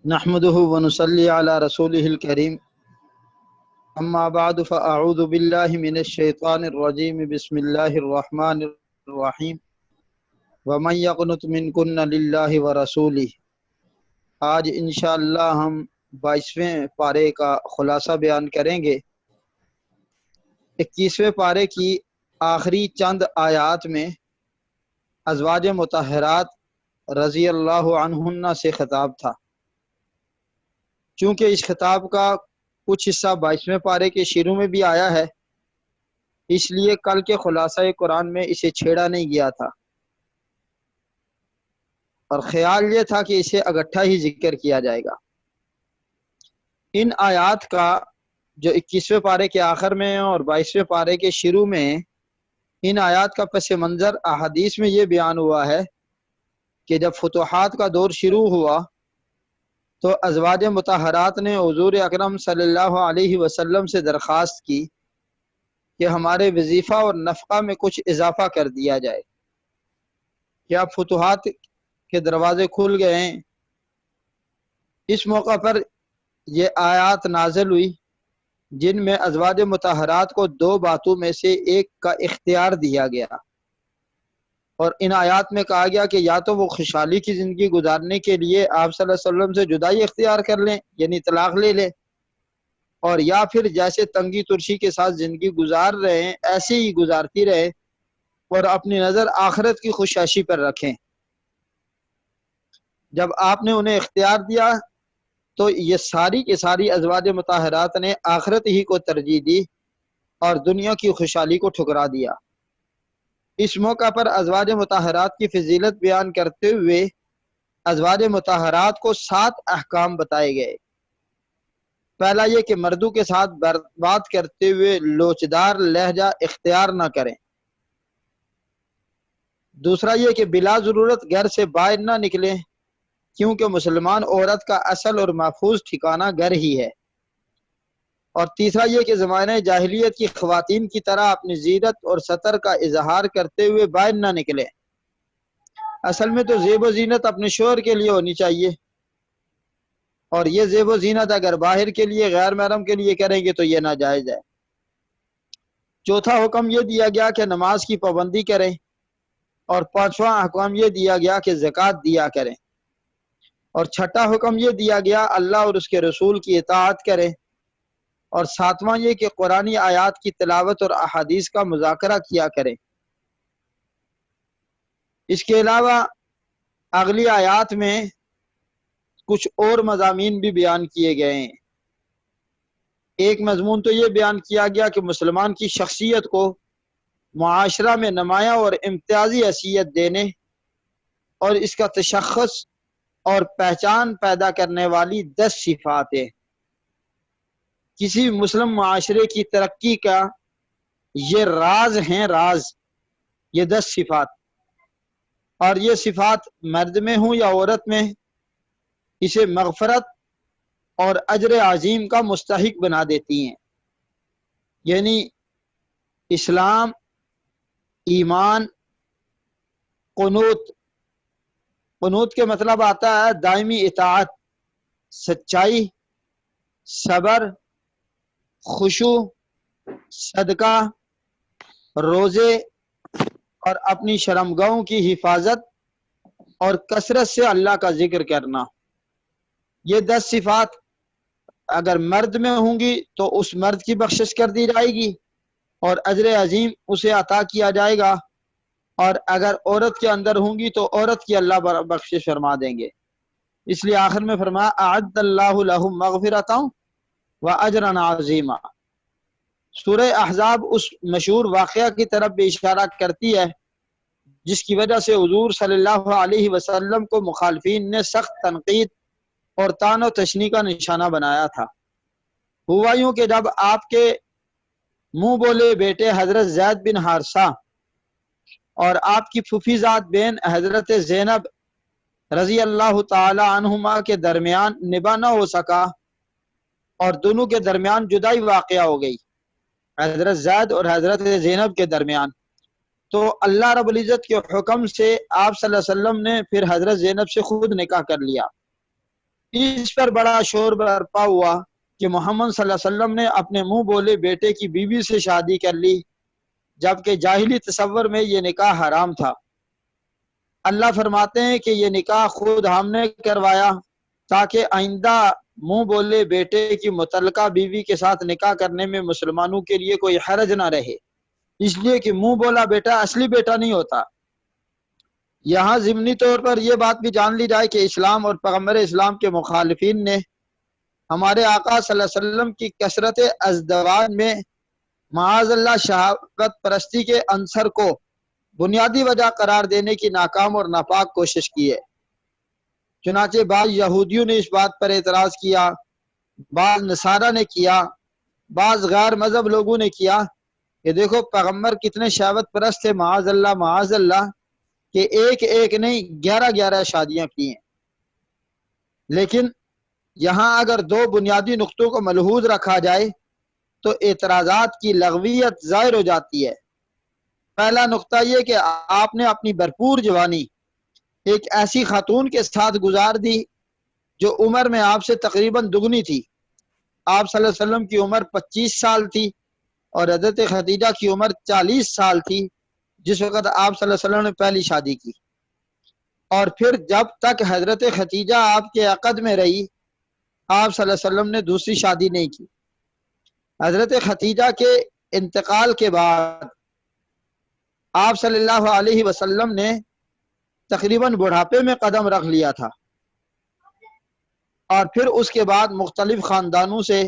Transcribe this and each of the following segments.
نحمده ونصلي على رسوله الكريم اما بعد فاعوذ بالله من الشيطان الرجيم بسم الله الرحمن الرحيم ومن يقنط منكن لله ورسوله۔ آج انشاءاللہ ہم 22ویں پارے کا خلاصہ بیان کریں گے۔ 21ویں پارے کی آخری چند آیات میں ازواج مطہرات رضی اللہ عنہن سے خطاب تھا۔ چونکہ اس خطاب کا کچھ حصہ 22ویں پارے کے شروع میں بھی آیا ہے، اس لیے کل کے خلاصہ قرآن میں اسے چھیڑا نہیں گیا تھا، اور خیال یہ تھا کہ اسے اکٹھا ہی ذکر کیا جائے گا۔ ان آیات کا جو 21ویں پارے کے آخر میں اور 22ویں پارے کے شروع میں، ان آیات کا پس منظر احادیث میں یہ بیان ہوا ہے کہ جب فتوحات کا دور شروع ہوا تو ازواج مطہرات نے حضور اکرم صلی اللہ علیہ وسلم سے درخواست کی کہ ہمارے وظیفہ اور نفقہ میں کچھ اضافہ کر دیا جائے، کیا فتوحات کے دروازے کھل گئے ہیں۔ اس موقع پر یہ آیات نازل ہوئی جن میں ازواج مطہرات کو 2 باتوں میں سے ایک کا اختیار دیا گیا، اور ان آیات میں کہا گیا کہ یا تو وہ خوشحالی کی زندگی گزارنے کے لیے آپ صلی اللہ علیہ وسلم سے جدائی اختیار کر لیں، یعنی طلاق لے لیں، اور یا پھر جیسے تنگی ترشی کے ساتھ زندگی گزار رہے ہیں ایسے ہی گزارتی رہے اور اپنی نظر آخرت کی خوشحاشی پر رکھیں۔ جب آپ نے انہیں اختیار دیا تو یہ ساری کی ساری ازواج مطہرات نے آخرت ہی کو ترجیح دی اور دنیا کی خوشحالی کو ٹھکرا دیا۔ اس موقع پر ازواج مطہرات کی فضیلت بیان کرتے ہوئے ازواج مطہرات کو 7 احکام بتائے گئے۔ پہلا یہ کہ مردوں کے ساتھ بات کرتے ہوئے لوچدار لہجہ اختیار نہ کریں۔ دوسرا یہ کہ بلا ضرورت گھر سے باہر نہ نکلیں، کیونکہ مسلمان عورت کا اصل اور محفوظ ٹھکانہ گھر ہی ہے۔ اور تیسرا یہ کہ زمانہ جاہلیت کی خواتین کی طرح اپنی زینت اور ستر کا اظہار کرتے ہوئے باہر نہ نکلیں۔ اصل میں تو زیب و زینت اپنے شوہر کے لیے ہونی چاہیے، اور یہ زیب و زینت اگر باہر کے لیے غیر محرم کے لیے کریں گے تو یہ ناجائز ہے۔ چوتھا حکم یہ دیا گیا کہ نماز کی پابندی کریں، اور 5واں حکم یہ دیا گیا کہ زکوٰۃ دیا کریں، اور 6واں حکم یہ دیا گیا اللہ اور اس کے رسول کی اطاعت کریں، اور 7واں یہ کہ قرآنی آیات کی تلاوت اور احادیث کا مذاکرہ کیا کریں۔ اس کے علاوہ اگلی آیات میں کچھ اور مضامین بھی بیان کیے گئے ہیں۔ ایک مضمون تو یہ بیان کیا گیا کہ مسلمان کی شخصیت کو معاشرہ میں نمایاں اور امتیازی حیثیت دینے اور اس کا تشخص اور پہچان پیدا کرنے والی 10 صفات ہیں۔ کسی مسلم معاشرے کی ترقی کا یہ راز ہیں، راز یہ 10 صفات، اور یہ صفات مرد میں ہوں یا عورت میں اسے مغفرت اور اجر عظیم کا مستحق بنا دیتی ہیں۔ یعنی اسلام، ایمان، قنوت۔ قنوت کے مطلب آتا ہے دائمی اطاعت، سچائی، صبر، خشوع، صدقہ، روزے، اور اپنی شرمگاہوں کی حفاظت اور کثرت سے اللہ کا ذکر کرنا۔ یہ 10 صفات اگر مرد میں ہوں گی تو اس مرد کی بخشش کر دی جائے گی اور اجر عظیم اسے عطا کیا جائے گا، اور اگر عورت کے اندر ہوں گی تو عورت کی اللہ بخشش فرما دیں گے۔ اس لیے آخر میں فرمایا اعد اللہ لہم مغفرۃ و اجرا عظیما۔ سورہ احزاب اس مشہور واقعہ کی طرف بھی اشارہ کرتی ہے جس کی وجہ سے حضور صلی اللہ علیہ وسلم کو مخالفین نے سخت تنقید اور طعن و تشنیع کا نشانہ بنایا تھا۔ ہوا یوں کہ جب آپ کے منہ بولے بیٹے حضرت زید بن حارثہ اور آپ کی پھوپھی زاد بہن حضرت زینب رضی اللہ تعالی عنہما کے درمیان نباہ نہ ہو سکا اور دونوں کے درمیان جدائی واقع ہو گئی، حضرت زید اور حضرت زینب کے درمیان، تو اللہ رب العزت کے حکم سے آپ صلی اللہ علیہ وسلم نے پھر حضرت زینب سے خود نکاح کر لیا۔ اس پر بڑا شور برپا ہوا کہ محمد صلی اللہ علیہ وسلم نے اپنے منہ بولے بیٹے کی بیوی سے شادی کر لی، جبکہ جاہلی تصور میں یہ نکاح حرام تھا۔ اللہ فرماتے ہیں کہ یہ نکاح خود ہم نے کروایا تاکہ آئندہ منہ بولے بیٹے کی متعلقہ بیوی کے ساتھ نکاح کرنے میں مسلمانوں کے لیے کوئی حرج نہ رہے، اس لیے کہ منہ بولا بیٹا اصلی بیٹا نہیں ہوتا۔ یہاں ضمنی طور پر یہ بات بھی جان لی جائے کہ اسلام اور پیغمبر اسلام کے مخالفین نے ہمارے آقا صلی اللہ علیہ وسلم کی کثرت ازدواج میں معاذ اللہ شہوت پرستی کے عنصر کو بنیادی وجہ قرار دینے کی ناکام اور ناپاک کوشش کی ہے۔ چنانچہ بعض یہودیوں نے اس بات پر اعتراض کیا، بعض نصارہ نے کیا، بعض غیر مذہب لوگوں نے کیا کہ دیکھو پیغمبر کتنے شہوت پرست تھے، معاذ اللہ کہ ایک ایک نہیں 11 شادیاں کی ہیں۔ لیکن یہاں اگر دو بنیادی نقطوں کو ملحوظ رکھا جائے تو اعتراضات کی لغویت ظاہر ہو جاتی ہے۔ پہلا نقطہ یہ کہ آپ نے اپنی بھرپور جوانی ایک ایسی خاتون کے ساتھ گزار دی جو عمر میں آپ سے تقریباً دگنی تھی۔ آپ صلی اللہ علیہ وسلم کی عمر 25 سال تھی اور حضرت خدیجہ کی عمر 40 سال تھی جس وقت آپ صلی اللہ علیہ وسلم نے پہلی شادی کی، اور پھر جب تک حضرت خدیجہ آپ کے عقد میں رہی آپ صلی اللہ علیہ وسلم نے دوسری شادی نہیں کی۔ حضرت خدیجہ کے انتقال کے بعد آپ صلی اللہ علیہ وسلم نے تقریباً بڑھاپے میں قدم رکھ لیا تھا، اور پھر اس کے بعد مختلف خاندانوں سے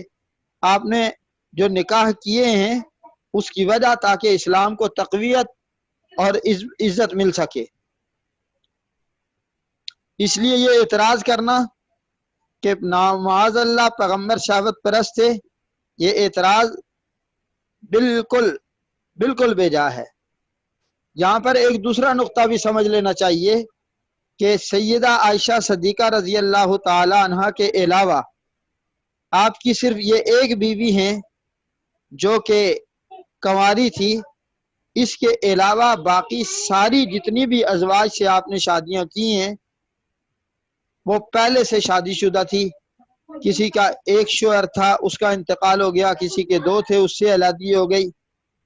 آپ نے جو نکاح کیے ہیں اس کی وجہ تاکہ اسلام کو تقویت اور عزت مل سکے۔ اس لیے یہ اعتراض کرنا کہ معاذ اللہ پیغمبر شہوت پرست تھے، یہ اعتراض بالکل بے جا ہے۔ یہاں پر ایک دوسرا نقطہ بھی سمجھ لینا چاہیے کہ سیدہ عائشہ صدیقہ رضی اللہ تعالی عنہا کے علاوہ آپ کی صرف یہ ایک بیوی ہیں جو کہ کنواری تھی، اس کے علاوہ باقی ساری جتنی بھی ازواج سے آپ نے شادیاں کی ہیں وہ پہلے سے شادی شدہ تھی۔ کسی کا ایک شوہر تھا، اس کا انتقال ہو گیا، کسی کے 2 تھے، اس سے علادگی ہو گئی۔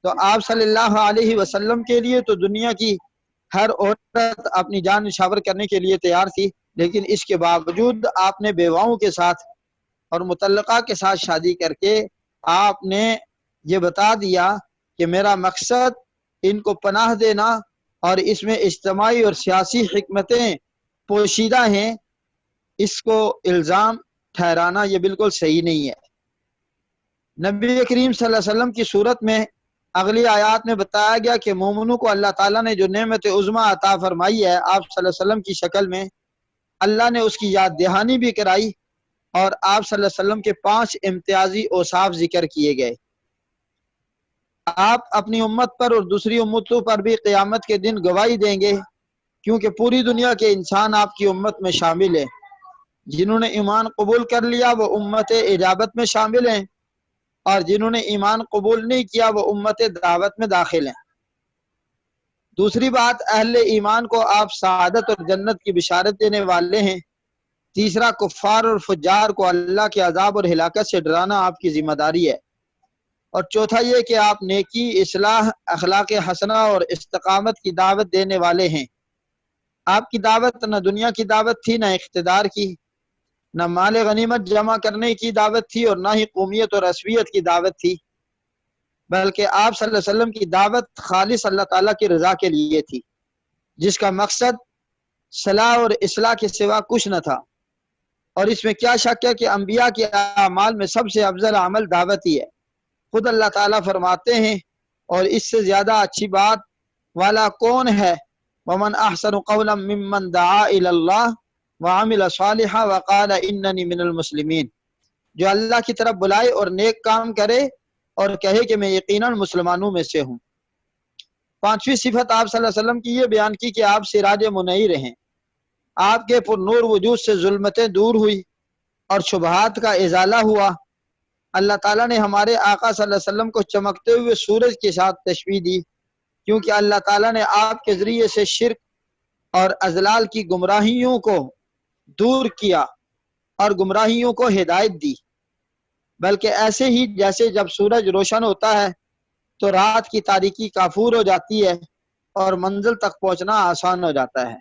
تو آپ صلی اللہ علیہ وسلم کے لیے تو دنیا کی ہر عورت اپنی جان نشاور کرنے کے لیے تیار تھی، لیکن اس کے باوجود آپ نے بیواؤں کے ساتھ اور متعلقہ کے ساتھ شادی کر کے آپ نے یہ بتا دیا کہ میرا مقصد ان کو پناہ دینا، اور اس میں اجتماعی اور سیاسی حکمتیں پوشیدہ ہیں، اس کو الزام ٹھہرانا یہ بالکل صحیح نہیں ہے۔ نبی کریم صلی اللہ علیہ وسلم کی صورت میں اگلی آیات میں بتایا گیا کہ مومنوں کو اللہ تعالیٰ نے جو نعمت عظمیٰ عطا فرمائی ہے آپ صلی اللہ علیہ وسلم کی شکل میں، اللہ نے اس کی یاد دہانی بھی کرائی، اور آپ صلی اللہ علیہ وسلم کے 5 امتیازی اوصاف ذکر کیے گئے۔ آپ اپنی امت پر اور دوسری امتوں پر بھی قیامت کے دن گواہی دیں گے، کیونکہ پوری دنیا کے انسان آپ کی امت میں شامل ہیں۔ جنہوں نے ایمان قبول کر لیا وہ امت اجابت میں شامل ہیں، اور جنہوں نے ایمان قبول نہیں کیا وہ امت دعوت میں داخل ہیں۔ دوسری بات، اہل ایمان کو آپ سعادت اور جنت کی بشارت دینے والے ہیں۔ تیسرا، کفار اور فجار کو اللہ کے عذاب اور ہلاکت سے ڈرانا آپ کی ذمہ داری ہے۔ اور چوتھا یہ کہ آپ نیکی، اصلاح، اخلاق حسنہ اور استقامت کی دعوت دینے والے ہیں۔ آپ کی دعوت نہ دنیا کی دعوت تھی، نہ اقتدار کی، نہ مال غنیمت جمع کرنے کی دعوت تھی، اور نہ ہی قومیت اور عصبیت کی دعوت تھی، بلکہ آپ صلی اللہ علیہ وسلم کی دعوت خالص اللہ تعالیٰ کی رضا کے لیے تھی، جس کا مقصد صلاح اور اصلاح کے سوا کچھ نہ تھا۔ اور اس میں کیا شک ہے کہ انبیاء کے اعمال میں سب سے افضل عمل دعوت ہی ہے۔ خود اللہ تعالیٰ فرماتے ہیں، اور اس سے زیادہ اچھی بات والا کون ہے، وَمَنْ أَحْسَنُ قَوْلًا مِّمَّنْ دَعَا إِلَى اللَّهِ وَعَمِلَ صَالِحًا وَقَالَ إِنَّنِي مِنَ الْمُسْلِمِينَ، جو اللہ کی طرف بلائے اور نیک کام کرے اور کہے کہ میں یقیناً مسلمانوں میں سے ہوں۔ 5ویں صفت آپ صلی اللہ علیہ وسلم کی یہ بیان کی کہ آپ سراج منیر ہیں۔ آپ کے پر نور وجود سے ظلمتیں دور ہوئی اور شبہات کا ازالہ ہوا۔ اللہ تعالیٰ نے ہمارے آقا صلی اللہ علیہ وسلم کو چمکتے ہوئے سورج کے ساتھ تشبیہ دی، کیونکہ اللہ تعالیٰ نے آپ کے ذریعے سے شرک اور اضلال کی گمراہیوں کو دور کیا اور گمراہیوں کو ہدایت دی، بلکہ ایسے ہی جیسے جب سورج روشن ہوتا ہے تو رات کی تاریکی کافور ہو جاتی ہے اور منزل تک پہنچنا آسان ہو جاتا ہے۔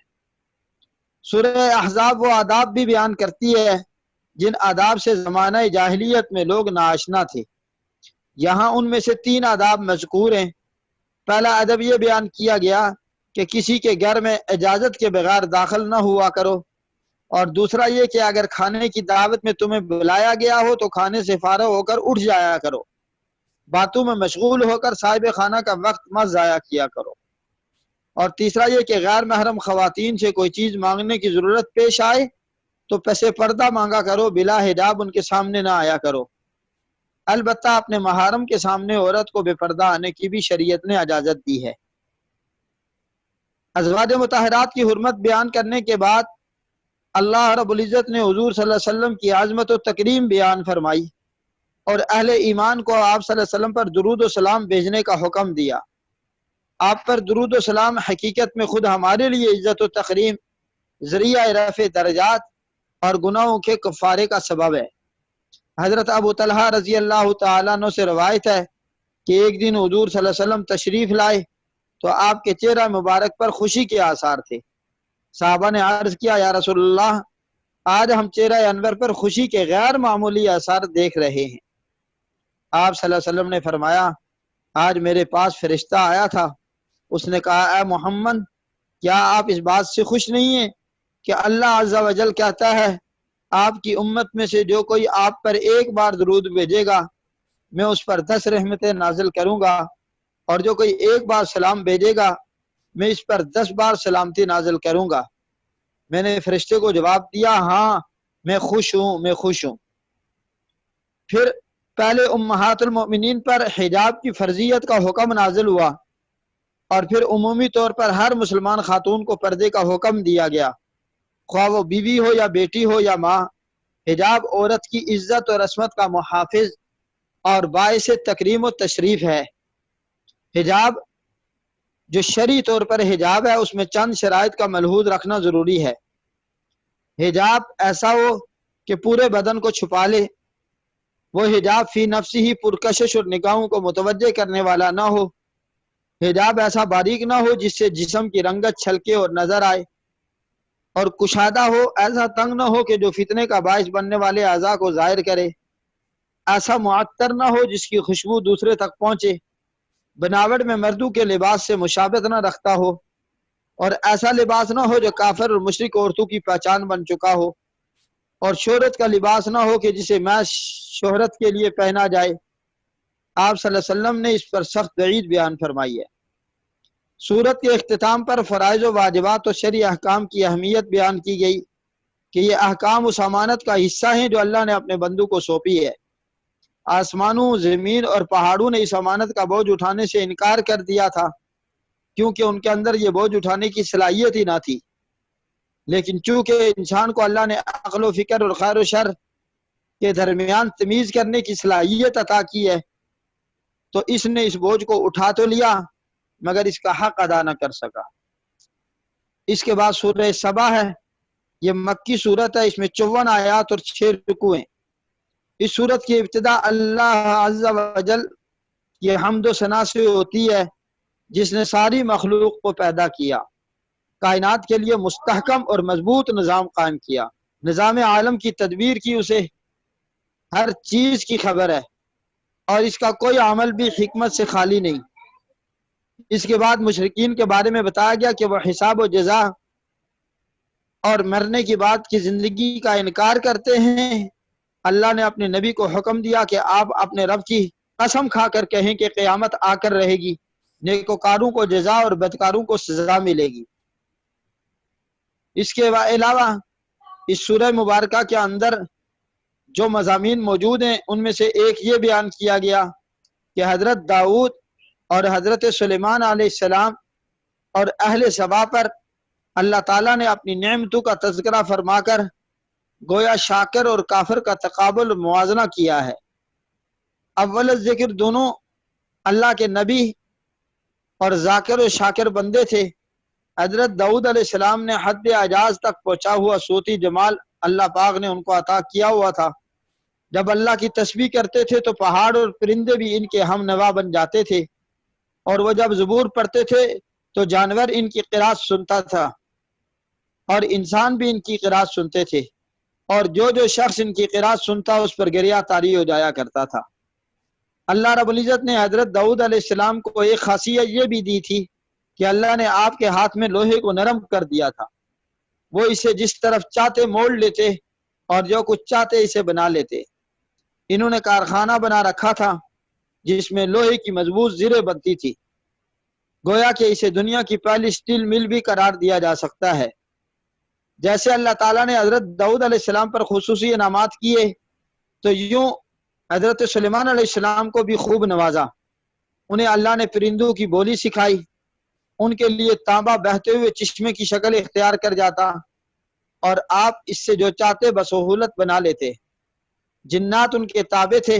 سورہ احزاب وہ آداب بھی بیان کرتی ہے جن آداب سے زمانہ جاہلیت میں لوگ ناآشنا تھے۔ یہاں ان میں سے 3 آداب مذکور ہیں۔ پہلا ادب یہ بیان کیا گیا کہ کسی کے گھر میں اجازت کے بغیر داخل نہ ہوا کرو، اور دوسرا یہ کہ اگر کھانے کی دعوت میں تمہیں بلایا گیا ہو تو کھانے سے فارغ ہو کر اٹھ جایا کرو، باتوں میں مشغول ہو کر صاحب خانہ کا وقت مت ضائع کیا کرو، اور تیسرا یہ کہ غیر محرم خواتین سے کوئی چیز مانگنے کی ضرورت پیش آئے تو پس پردہ مانگا کرو، بلا حجاب ان کے سامنے نہ آیا کرو۔ البتہ اپنے محارم کے سامنے عورت کو بے پردہ آنے کی بھی شریعت نے اجازت دی ہے۔ ازواج مطہرات کی حرمت بیان کرنے کے بعد اللہ رب العزت نے حضور صلی اللہ علیہ وسلم کی عظمت و تکریم بیان فرمائی اور اہل ایمان کو آپ صلی اللہ علیہ وسلم پر درود و سلام بھیجنے کا حکم دیا۔ آپ پر درود و سلام حقیقت میں خود ہمارے لیے عزت و تکریم، ذریعہ رفع درجات اور گناہوں کے کفارے کا سبب ہے۔ حضرت ابو طلحہ رضی اللہ تعالیٰ عنہ سے روایت ہے کہ ایک دن حضور صلی اللہ علیہ وسلم تشریف لائے تو آپ کے چہرہ مبارک پر خوشی کے آثار تھے۔ صحابہ نے عرض کیا، یا رسول اللہ، آج ہم چہرہ انور پر خوشی کے غیر معمولی آثار دیکھ رہے ہیں۔ آپ صلی اللہ علیہ وسلم نے فرمایا، آج میرے پاس فرشتہ آیا تھا، اس نے کہا، اے محمد، کیا آپ اس بات سے خوش نہیں ہیں کہ اللہ عز و جل کہتا ہے، آپ کی امت میں سے جو کوئی آپ پر ایک بار درود بھیجے گا میں اس پر 10 رحمتیں نازل کروں گا، اور جو کوئی ایک بار سلام بھیجے گا میں اس پر 10 بار سلامتی نازل کروں گا۔ میں نے فرشتے کو جواب دیا، ہاں میں خوش ہوں، میں خوش ہوں۔ پھر پہلے امہات المؤمنین پر حجاب کی فرضیت کا حکم نازل ہوا، اور پھر عمومی طور پر ہر مسلمان خاتون کو پردے کا حکم دیا گیا، خواہ وہ بیوی ہو یا بیٹی ہو یا ماں۔ حجاب عورت کی عزت اور عصمت کا محافظ اور باعث تکریم و تشریف ہے۔ حجاب جو شرعی طور پر حجاب ہے اس میں چند شرائط کا ملحوظ رکھنا ضروری ہے۔ حجاب ایسا ہو کہ پورے بدن کو چھپا لے، وہ حجاب فی نفسی ہی پرکشش اور نگاہوں کو متوجہ کرنے والا نہ ہو، حجاب ایسا باریک نہ ہو جس سے جسم کی رنگت چھلکے اور نظر آئے، اور کشادہ ہو، ایسا تنگ نہ ہو کہ جو فتنے کا باعث بننے والے اعضاء کو ظاہر کرے، ایسا معطر نہ ہو جس کی خوشبو دوسرے تک پہنچے، بناوٹ میں مردوں کے لباس سے مشابہت نہ رکھتا ہو، اور ایسا لباس نہ ہو جو کافر اور مشرک عورتوں کی پہچان بن چکا ہو، اور شہرت کا لباس نہ ہو کہ جسے محض شہرت کے لیے پہنا جائے۔ آپ صلی اللہ علیہ وسلم نے اس پر سخت وعید بیان فرمائی ہے۔ سورت کے اختتام پر فرائض و واجبات و شرعی احکام کی اہمیت بیان کی گئی کہ یہ احکام اس امانت کا حصہ ہیں جو اللہ نے اپنے بندوں کو سونپی ہے۔ آسمانوں، زمین اور پہاڑوں نے اس امانت کا بوجھ اٹھانے سے انکار کر دیا تھا کیونکہ ان کے اندر یہ بوجھ اٹھانے کی صلاحیت ہی نہ تھی، لیکن چونکہ انسان کو اللہ نے عقل و فکر اور خیر و شر کے درمیان تمیز کرنے کی صلاحیت عطا کی ہے تو اس نے اس بوجھ کو اٹھا تو لیا مگر اس کا حق ادا نہ کر سکا۔ اس کے بعد سورہ سبا ہے، یہ مکی صورت ہے، اس میں 54 آیات اور 6 رکوع ہیں۔ اس صورت کی ابتدا اللہ عز و جل کی حمد و ثنا سے ہوتی ہے جس نے ساری مخلوق کو پیدا کیا، کائنات کے لیے مستحکم اور مضبوط نظام قائم کیا، نظام عالم کی تدبیر کی، اسے ہر چیز کی خبر ہے اور اس کا کوئی عمل بھی حکمت سے خالی نہیں۔ اس کے بعد مشرکین کے بارے میں بتایا گیا کہ وہ حساب و جزا اور مرنے کی بعد کی زندگی کا انکار کرتے ہیں۔ اللہ نے اپنے نبی کو حکم دیا کہ آپ اپنے رب کی قسم کھا کر کہیں کہ قیامت آ کر رہے گی، نیکوکاروں کو جزا اور بدکاروں کو سزا ملے گی۔ اس کے علاوہ اس سورہ مبارکہ کے اندر جو مضامین موجود ہیں ان میں سے ایک یہ بیان کیا گیا کہ حضرت داؤد اور حضرت سلیمان علیہ السلام اور اہل سبا پر اللہ تعالیٰ نے اپنی نعمتوں کا تذکرہ فرما کر گویا شاکر اور کافر کا تقابل موازنہ کیا ہے۔ اول ذکر دونوں اللہ کے نبی اور ذاکر و شاکر بندے تھے۔ حضرت داؤد علیہ السلام نے حد اعجاز تک پہنچا ہوا صوتی جمال اللہ پاک نے ان کو عطا کیا ہوا تھا۔ جب اللہ کی تسبیح کرتے تھے تو پہاڑ اور پرندے بھی ان کے ہم نوا بن جاتے تھے، اور وہ جب زبور پڑھتے تھے تو جانور ان کی قرات سنتا تھا اور انسان بھی ان کی قرات سنتے تھے، اور جو شخص ان کی قرات سنتا اس پر گریہ طاری ہو جایا کرتا تھا۔ اللہ رب العزت نے حضرت داؤد علیہ السلام کو ایک خاصیت یہ بھی دی تھی کہ اللہ نے آپ کے ہاتھ میں لوہے کو نرم کر دیا تھا، وہ اسے جس طرف چاہتے موڑ لیتے اور جو کچھ چاہتے اسے بنا لیتے۔ انہوں نے کارخانہ بنا رکھا تھا جس میں لوہے کی مضبوط زریں بنتی تھی، گویا کہ اسے دنیا کی پہلی سٹیل مل بھی قرار دیا جا سکتا ہے۔ جیسے اللہ تعالیٰ نے حضرت داؤد علیہ السلام پر خصوصی انعامات کیے تو یوں حضرت سلیمان علیہ السلام کو بھی خوب نوازا۔ انہیں اللہ نے پرندوں کی بولی سکھائی، ان کے لیے تانبا بہتے ہوئے چشمے کی شکل اختیار کر جاتا اور آپ اس سے جو چاہتے بسہولت بنا لیتے۔ جنات ان کے تابع تھے،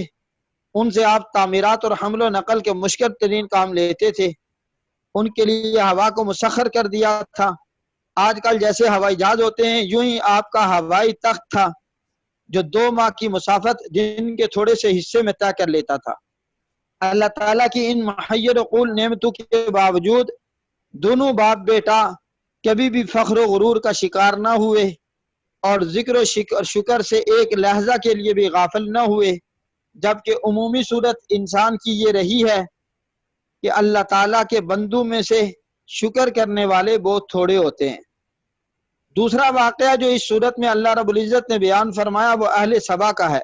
ان سے آپ تعمیرات اور حمل و نقل کے مشکل ترین کام لیتے تھے۔ ان کے لیے ہوا کو مسخر کر دیا تھا۔ آج کل جیسے ہوائی جہاز ہوتے ہیں یوں ہی آپ کا ہوائی تخت تھا جو 2 ماہ کی مسافت دن کے تھوڑے سے حصے میں طے کر لیتا تھا۔ اللہ تعالیٰ کی ان محیر قول نعمتوں کے باوجود دونوں باپ بیٹا کبھی بھی فخر و غرور کا شکار نہ ہوئے اور ذکر و شکر سے ایک لحظہ کے لیے بھی غافل نہ ہوئے، جبکہ عمومی صورت انسان کی یہ رہی ہے کہ اللہ تعالیٰ کے بندوں میں سے شکر کرنے والے بہت تھوڑے ہوتے ہیں۔ دوسرا واقعہ جو اس صورت میں اللہ رب العزت نے بیان فرمایا وہ اہل سبا کا ہے۔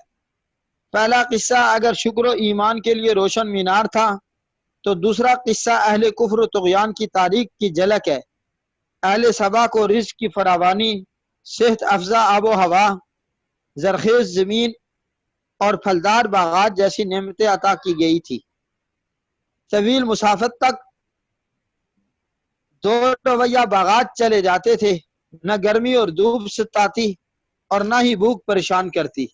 پہلا قصہ اگر شکر و ایمان کے لیے روشن مینار تھا تو دوسرا قصہ اہل کفر و طغیان کی تاریخ کی جھلک ہے۔ اہل سبا کو رزق کی فراوانی، صحت افزا آب و ہوا، زرخیز زمین اور پھلدار باغات جیسی نعمتیں عطا کی گئی تھی۔ طویل مسافت تک 2 رویہ باغات چلے جاتے تھے، نہ گرمی اور دھوپ ستاتی اور نہ ہی بھوک پریشان کرتی۔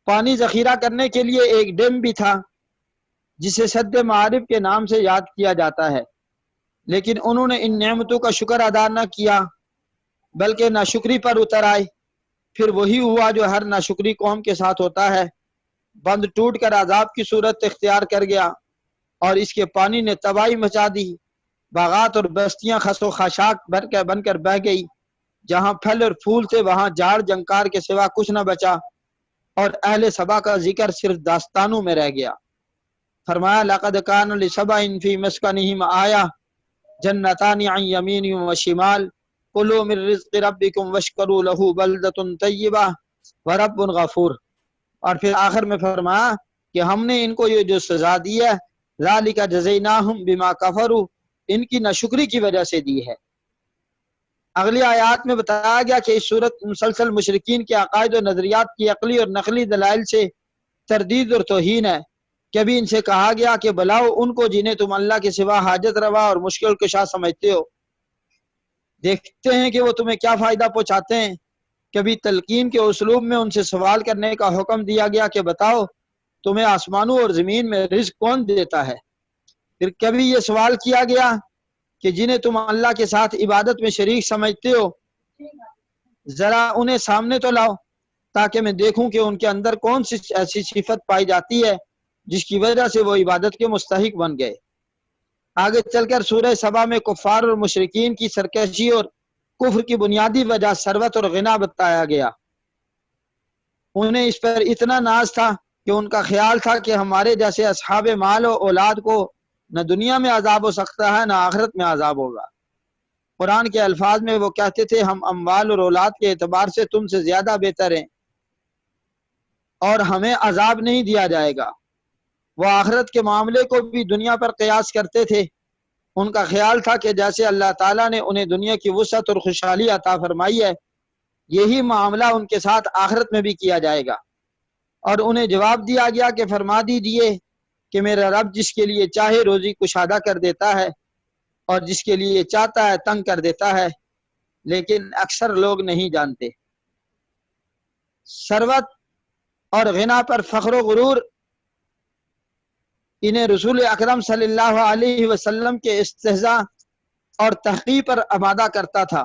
پانی ذخیرہ کرنے کے لیے ایک ڈیم بھی تھا جسے سد معارف کے نام سے یاد کیا جاتا ہے، لیکن انہوں نے ان نعمتوں کا شکر ادا نہ کیا بلکہ ناشکری پر اتر آئے۔ پھر وہی ہوا جو ہر ناشکری قوم کے ساتھ ہوتا ہے، بند ٹوٹ کر عذاب کی صورت اختیار کر گیا اور اس کے پانی نے تباہی مچا دی۔ باغات اور بستیاں خس و خاشاک بن کر بہہ گئی، جہاں پھل اور پھول تھے وہاں جھاڑ جنکار کے سوا کچھ نہ بچا، اور اہل سبا کا ذکر صرف داستانوں میں رہ گیا۔ فرمایا لقد کان لسبأ فی مسکنہم آیہ جنتان عن یمین و شمال کلوا من رزق ربکم واشکروا لہ بلدۃ طیبہ ورب غفور۔ اور پھر آخر میں فرمایا کہ ہم نے ان کو یہ جو سزا دی ہے ذالک جزیناہم بما کفروا، ان کی ناشکری کی وجہ سے دی ہے۔ اگلی آیات میں بتایا گیا کہ اس صورت مسلسل مشرکین کے عقائد و نظریات کی عقلی اور نقلی دلائل سے تردید اور توہین ہے۔ کبھی ان سے کہا گیا کہ بلاؤ ان کو جنہیں تم اللہ کے سوا حاجت روا اور مشکل کشا سمجھتے ہو، دیکھتے ہیں کہ وہ تمہیں کیا فائدہ پہنچاتے ہیں۔ کبھی تلقین کے اسلوب میں ان سے سوال کرنے کا حکم دیا گیا کہ بتاؤ تمہیں آسمانوں اور زمین میں رزق کون دیتا ہے۔ پھر کبھی یہ سوال کیا گیا کہ جنہیں تم اللہ کے ساتھ عبادت میں شریک سمجھتے ہو ذرا انہیں سامنے تو لاؤ تاکہ میں دیکھوں کہ ان کے اندر کون سی ایسی صفت پائی جاتی ہے جس کی وجہ سے وہ عبادت کے مستحق بن گئے۔ آگے چل کر سورہ سبا میں کفار اور مشرکین کی سرکشی اور کفر کی بنیادی وجہ ثروت اور غنا بتایا گیا۔ انہیں اس پر اتنا ناز تھا کہ ان کا خیال تھا کہ ہمارے جیسے اصحاب مال و اولاد کو نہ دنیا میں عذاب ہو سکتا ہے نہ آخرت میں عذاب ہوگا۔ قرآن کے الفاظ میں وہ کہتے تھے ہم اموال اور اولاد کے اعتبار سے تم سے زیادہ بہتر ہیں اور ہمیں عذاب نہیں دیا جائے گا۔ وہ آخرت کے معاملے کو بھی دنیا پر قیاس کرتے تھے۔ ان کا خیال تھا کہ جیسے اللہ تعالیٰ نے انہیں دنیا کی وسعت اور خوشحالی عطا فرمائی ہے یہی معاملہ ان کے ساتھ آخرت میں بھی کیا جائے گا، اور انہیں جواب دیا گیا کہ فرما دیجئے کہ میرا رب جس کے لیے چاہے روزی کشادہ کر دیتا ہے اور جس کے لیے چاہتا ہے تنگ کر دیتا ہے، لیکن اکثر لوگ نہیں جانتے۔ ثروت اور غنا پر فخر و غرور انہیں رسول اکرم صلی اللہ علیہ وسلم کے استہزاء اور تحقیر پر آمادہ کرتا تھا۔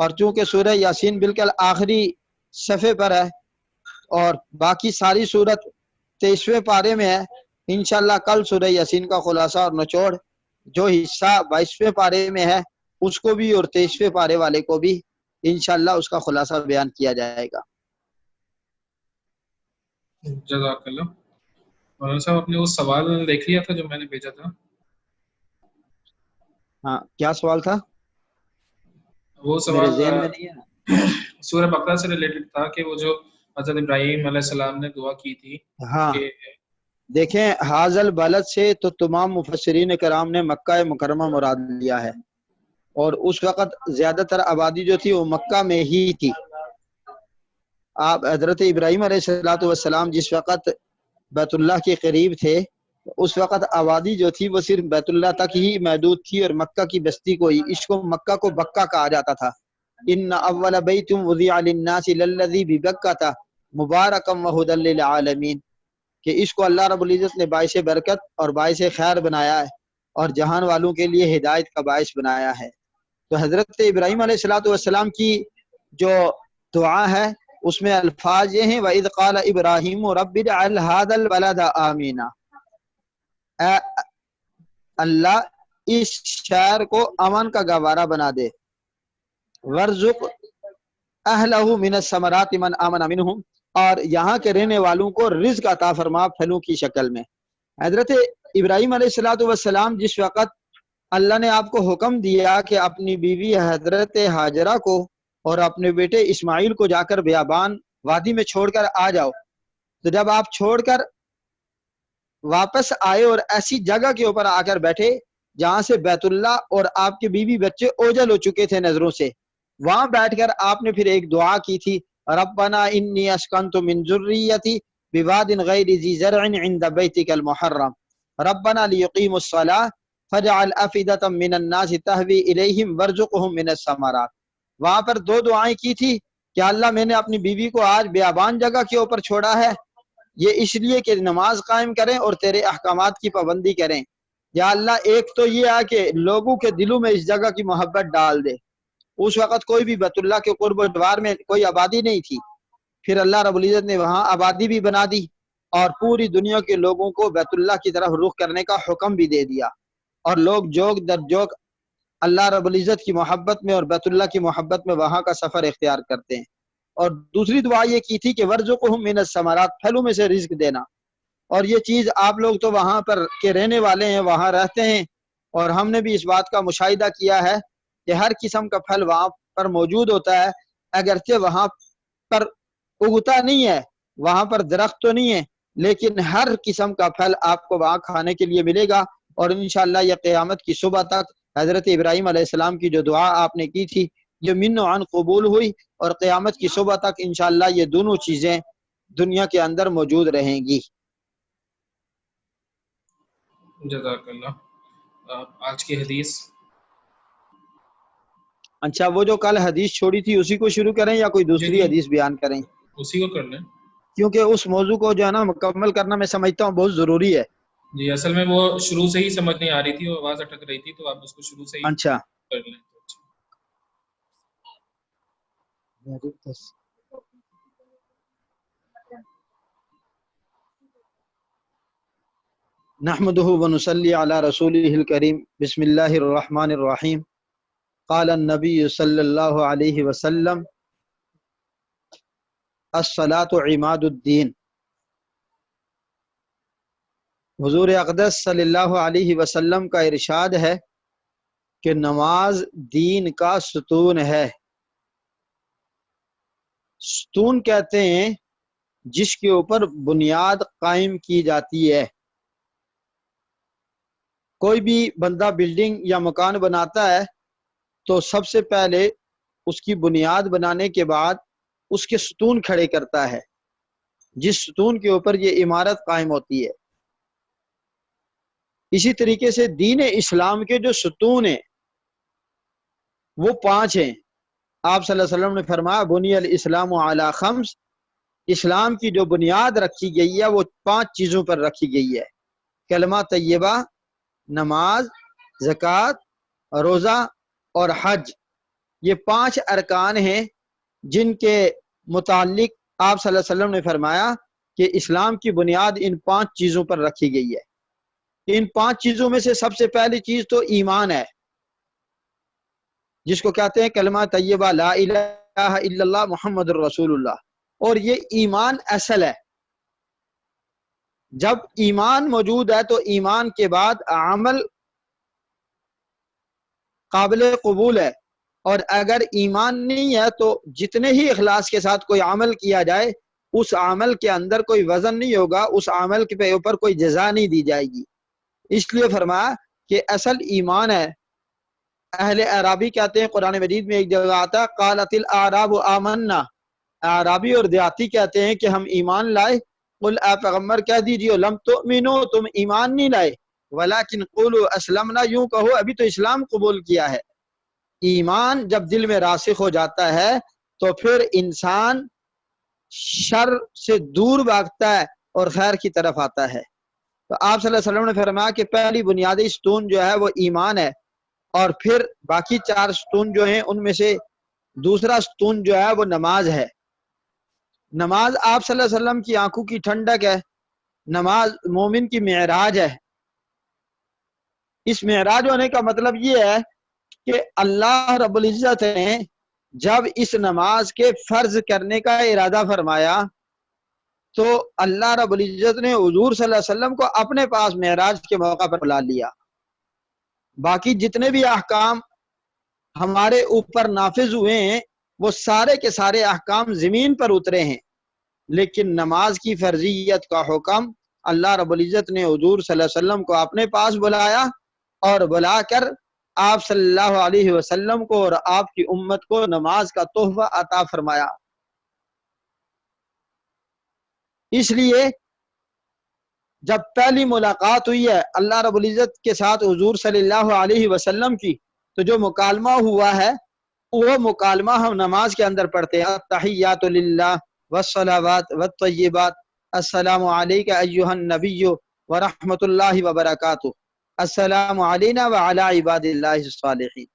اور چونکہ سورہ یاسین بالکل آخری صفحے پر ہے اور باقی ساری صورت 23ویں پارے میں ہے، انشاءاللہ کل سورہ یاسین کا خلاصہ اور نچوڑ جو حصہ 22ویں پارے میں ہے اس کو بھی اور 23ویں پارے والے کو بھی انشاءاللہ اس کا خلاصہ بیان کیا جائے گا۔ جزاک اللہ۔ مولانا صاحب آپ نے وہ سوال دیکھ لیا تھا جو میں نے بھیجا تھا؟ ہاں کیا سوال تھا؟ وہ میرے سوال ذہن میں نہیں ہے۔ سورہ بقرہ سے ریلیٹڈ تھا کہ وہ جو حضرت ابراہیم علیہ السلام نے دعا کی تھی ہاں کہ دیکھیں حاضل بلد سے تو تمام مفسرین کرام نے مکہ مکرمہ مراد لیا ہے، اور اس وقت زیادہ تر آبادی جو تھی وہ مکہ میں ہی تھی۔ آپ حضرت ابراہیم علیہ السلام جس وقت بیت اللہ کے قریب تھے اس وقت آبادی جو تھی وہ صرف بیت اللہ تک ہی محدود تھی اور مکہ کی بستی کو ہی، اس کو مکہ کو بکہ کہا جاتا تھا۔ ان اول بیت وضع للناس للذی ببکہ مبارکا وہدی للعالمین، کہ اس کو اللہ رب العزت نے باعث برکت اور باعث خیر بنایا ہے اور جہان والوں کے لیے ہدایت کا باعث بنایا ہے۔ تو حضرت ابراہیم علیہ السلام کی جو دعا ہے اس میں الفاظ یہ ہیں وَإِذْ قَالَ إِبْرَاهِيمُ رَبِّ اجْعَلْ هَذَا الْبَلَدَ آمِنًا، اے اللہ اس شہر کو امن کا گوارا بنا دے، وَارْزُقْ أَهْلَهُ مِنَ الثَّمَرَاتِ مَنْ آمَنَ مِنْهُمْ، اور یہاں کے رہنے والوں کو رزق عطا فرما پھلوں کی شکل میں۔ حضرت ابراہیم علیہ السلام جس وقت اللہ نے آپ کو حکم دیا کہ اپنی بیوی حضرت ہاجرہ کو اور اپنے بیٹے اسماعیل کو جا کر بیابان وادی میں چھوڑ کر آ جاؤ، تو جب آپ چھوڑ کر واپس آئے اور ایسی جگہ کے اوپر آ کر بیٹھے جہاں سے بیت اللہ اور آپ کے بیوی بچے اوجھل ہو چکے تھے نظروں سے، وہاں بیٹھ کر آپ نے پھر ایک دعا کی تھی ربنا انی اسکنت من ذریتی بواد غیر ذی زرع عند بیتک المحرم ربنا لیقیموا الصلاة فاجعل افئدة من الناس تہوی الیہم وارزقہم من الثمرات۔ وہاں پر دو دعائیں کی تھی کہ اللہ میں نے اپنی بیوی کو آج بیابان جگہ کے اوپر چھوڑا ہے، یہ اس لیے کہ نماز قائم کریں اور تیرے احکامات کی پابندی کریں۔ یا اللہ ایک تو یہ ہے کہ لوگوں کے دلوں میں اس جگہ کی محبت ڈال دے، اس وقت کوئی بھی بیت اللہ کے قرب و جوار میں کوئی آبادی نہیں تھی، پھر اللہ رب العزت نے وہاں آبادی بھی بنا دی اور پوری دنیا کے لوگوں کو بیت اللہ کی طرف رخ کرنے کا حکم بھی دے دیا، اور لوگ جوگ در جوگ اللہ رب العزت کی محبت میں اور بیت اللہ کی محبت میں وہاں کا سفر اختیار کرتے ہیں۔ اور دوسری دعا یہ کی تھی کہ وَارْزُقْهُم مِّنَ الثَّمَرَاتِ، پھلوں میں سے رزق دینا، اور یہ چیز آپ لوگ تو وہاں پر کے رہنے والے ہیں، وہاں رہتے ہیں، اور ہم نے بھی اس بات کا مشاہدہ کیا ہے کہ ہر قسم کا پھل وہاں پر موجود ہوتا ہے، اگرچہ وہاں پر اگتا نہیں ہے، وہاں پر درخت تو نہیں ہے، لیکن ہر قسم کا پھل آپ کو وہاں کھانے کے لیے ملے گا، اور انشاءاللہ یہ قیامت کی صبح تک حضرت ابراہیم علیہ السلام کی جو دعا آپ نے کی تھی یہ من و عن قبول ہوئی، اور قیامت کی صبح تک انشاءاللہ یہ دونوں چیزیں دنیا کے اندر موجود رہیں گی۔ جزاک اللہ۔ آج کی حدیث؟ اچھا وہ جو کل حدیث چھوڑی تھی اسی کو شروع کریں یا کوئی دوسری حدیث بیان کریں؟ اسی کو کر لیں، کیونکہ اس موضوع کو جو ہے نا مکمل کرنا میں سمجھتا ہوں بہت ضروری ہے۔ جی اصل میں وہ شروع سے ہی سمجھ نہیں آ رہی تھی، وہ آواز اٹک رہی تھی، تو آپ اس کو شروع سے ہی اچھا کر لیں۔ نحمده ونصلي على رسوله الكريم بسم الله الرحمن الرحيم قال النبي صلى الله عليه وسلم الصلاة عماد الدین۔ حضور اقدس صلی اللہ علیہ وسلم کا ارشاد ہے کہ نماز دین کا ستون ہے۔ ستون کہتے ہیں جس کے اوپر بنیاد قائم کی جاتی ہے۔ کوئی بھی بندہ بلڈنگ یا مکان بناتا ہے تو سب سے پہلے اس کی بنیاد بنانے کے بعد اس کے ستون کھڑے کرتا ہے، جس ستون کے اوپر یہ عمارت قائم ہوتی ہے۔ اسی طریقے سے دین اسلام کے جو ستون ہیں وہ 5 ہیں۔ آپ صلی اللہ علیہ وسلم نے فرمایا بنی الاسلام علی 5، اسلام کی جو بنیاد رکھی گئی ہے وہ 5 چیزوں پر رکھی گئی ہے: کلمہ طیبہ، نماز، زکوٰۃ، روزہ اور حج۔ یہ 5 ارکان ہیں جن کے متعلق آپ صلی اللہ علیہ وسلم نے فرمایا کہ اسلام کی بنیاد ان 5 چیزوں پر رکھی گئی ہے۔ ان 5 چیزوں میں سے سب سے پہلی چیز تو ایمان ہے، جس کو کہتے ہیں کلمہ طیبہ لا الہ الا اللہ محمد الرسول اللہ، اور یہ ایمان اصل ہے۔ جب ایمان موجود ہے تو ایمان کے بعد عمل قابل قبول ہے، اور اگر ایمان نہیں ہے تو جتنے ہی اخلاص کے ساتھ کوئی عمل کیا جائے اس عمل کے اندر کوئی وزن نہیں ہوگا، اس عمل کے اوپر کوئی جزا نہیں دی جائے گی۔ اس لیے فرمایا کہ اصل ایمان ہے۔ اہل اعرابی کہتے ہیں، قرآن مجید میں ایک جگہ آتا ہے قالت الاعراب آمنا، اعرابی اور دیہاتی کہتے ہیں کہ ہم ایمان لائے۔ قل اے پیغمبر کہہ دیجیے لم تؤمنو، تم ایمان نہیں لائے، ولیکن قولوا اسلمنا، یوں کہو ابھی تو اسلام قبول کیا ہے۔ ایمان جب دل میں راسخ ہو جاتا ہے تو پھر انسان شر سے دور بھاگتا ہے اور خیر کی طرف آتا ہے۔ تو آپ صلی اللہ علیہ وسلم نے فرمایا کہ پہلی بنیادی ستون جو ہے وہ ایمان ہے، اور پھر باقی 4 ستون جو ہیں ان میں سے دوسرا ستون جو ہے وہ نماز ہے۔ نماز آپ صلی اللہ علیہ وسلم کی آنکھوں کی ٹھنڈک ہے، نماز مومن کی معراج ہے۔ اس معراج ہونے کا مطلب یہ ہے کہ اللہ رب العزت نے جب اس نماز کے فرض کرنے کا ارادہ فرمایا تو اللہ رب العزت نے حضور صلی اللہ علیہ وسلم کو اپنے پاس معراج کے موقع پر بلا لیا۔ باقی جتنے بھی احکام ہمارے اوپر نافذ ہوئے ہیں وہ سارے کے سارے احکام زمین پر اترے ہیں، لیکن نماز کی فرضیت کا حکم اللہ رب العزت نے حضور صلی اللہ علیہ وسلم کو اپنے پاس بلایا، اور بلا کر آپ صلی اللہ علیہ وسلم کو اور آپ کی امت کو نماز کا تحفہ عطا فرمایا۔ اس لیے جب پہلی ملاقات ہوئی ہے اللہ رب العزت کے ساتھ حضور صلی اللہ علیہ وسلم کی، تو جو مکالمہ ہوا ہے وہ مکالمہ ہم نماز کے اندر پڑھتے ہیں، التحیات للہ والصلوات والطیبات، السلام علیک ایہا النبی ورحمۃ اللہ وبرکاتہ، السلام علینا وعلی عباد اللہ الصالحین۔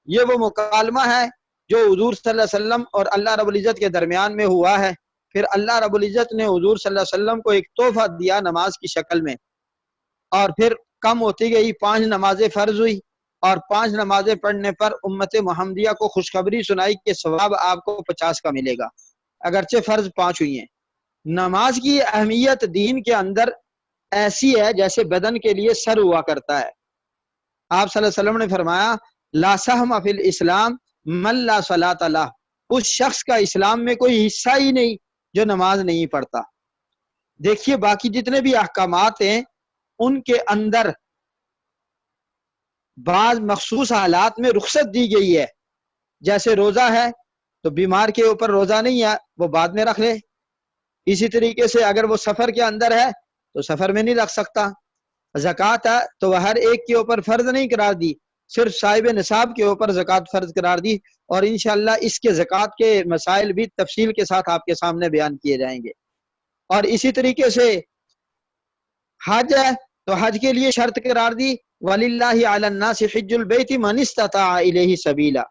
یہ وہ مکالمہ ہے جو حضور صلی اللہ علیہ وسلم اور اللہ رب العزت کے درمیان میں ہوا ہے۔ پھر اللہ رب العزت نے حضور صلی اللہ علیہ وسلم کو ایک تحفہ دیا نماز کی شکل میں، اور پھر کم ہوتی گئی، 5 نمازیں فرض ہوئی، اور 5 نمازیں پڑھنے پر امت محمدیہ کو خوشخبری سنائی کہ ثواب آپ کو 50 کا ملے گا، اگرچہ فرض 5 ہوئی ہیں۔ نماز کی اہمیت دین کے اندر ایسی ہے جیسے بدن کے لیے سر ہوا کرتا ہے۔ آپ صلی اللہ علیہ وسلم نے فرمایا لا سہم فی الاسلام من لا صلاۃ لہ، اس شخص کا اسلام میں کوئی حصہ ہی نہیں جو نماز نہیں پڑھتا۔ دیکھیے باقی جتنے بھی احکامات ہیں ان کے اندر بعض مخصوص حالات میں رخصت دی گئی ہے، جیسے روزہ ہے تو بیمار کے اوپر روزہ نہیں ہے، وہ بعد میں رکھ لے۔ اسی طریقے سے اگر وہ سفر کے اندر ہے تو سفر میں نہیں رکھ سکتا۔ زکوٰۃ ہے تو وہ ہر ایک کے اوپر فرض نہیں قرار دی، صرف صاحب نصاب کے اوپر زکوٰۃ فرض قرار دی، اور انشاءاللہ اس کے زکوٰۃ کے مسائل بھی تفصیل کے ساتھ آپ کے سامنے بیان کیے جائیں گے۔ اور اسی طریقے سے حج ہے تو حج کے لیے شرط قرار دی وَلِلَّهِ عَلَى النَّاسِ حِجُّ الْبَيْتِ مَنِ اسْتَطَاعَ إِلَيْهِ سَبِيلًا،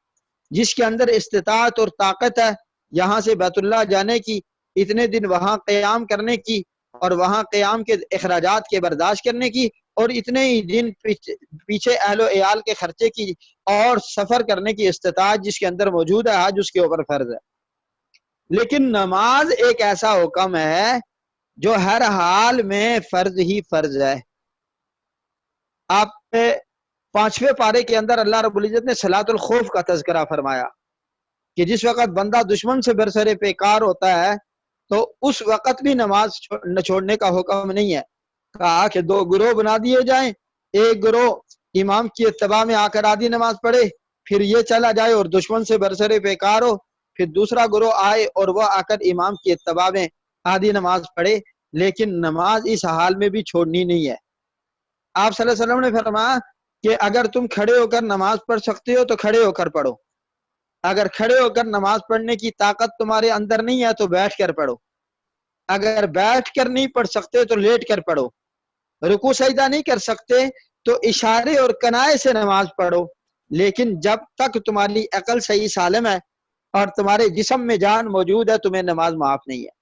جس کے اندر استطاعت اور طاقت ہے یہاں سے بیت اللہ جانے کی، اتنے دن وہاں قیام کرنے کی، اور وہاں قیام کے اخراجات کے برداشت کرنے کی، اور اتنے ہی دن پیچھے اہل و عیال کے خرچے کی اور سفر کرنے کی استطاعت جس کے اندر موجود ہے، حج اس کے اوپر فرض ہے۔ لیکن نماز ایک ایسا حکم ہے جو ہر حال میں فرض ہی فرض ہے۔ آپ 5ویں پارے کے اندر اللہ رب العزت نے صلاۃ الخوف کا تذکرہ فرمایا کہ جس وقت بندہ دشمن سے برسر پیکار ہوتا ہے تو اس وقت بھی نماز نہ چھوڑنے کا حکم نہیں ہے۔ کہا کہ 2 گروہ بنا دیے جائیں، ایک گروہ امام کی اتباع میں آ کر آدھی نماز پڑھے، پھر یہ چلا جائے اور دشمن سے برسر پیکار ہو، پھر دوسرا گروہ آئے اور وہ آ کر امام کی اتباع میں آدھی نماز پڑھے، لیکن نماز اس حال میں بھی چھوڑنی نہیں ہے۔ آپ صلی اللہ علیہ وسلم نے فرمایا کہ اگر تم کھڑے ہو کر نماز پڑھ سکتے ہو تو کھڑے ہو کر پڑھو، اگر کھڑے ہو کر نماز پڑھنے کی طاقت تمہارے اندر نہیں ہے تو بیٹھ کر پڑھو، اگر بیٹھ کر نہیں پڑھ سکتے تو لیٹ کر پڑھو، رکوع سجدہ نہیں کر سکتے تو اشارے اور کنائے سے نماز پڑھو، لیکن جب تک تمہاری عقل صحیح سالم ہے اور تمہارے جسم میں جان موجود ہے تمہیں نماز معاف نہیں ہے۔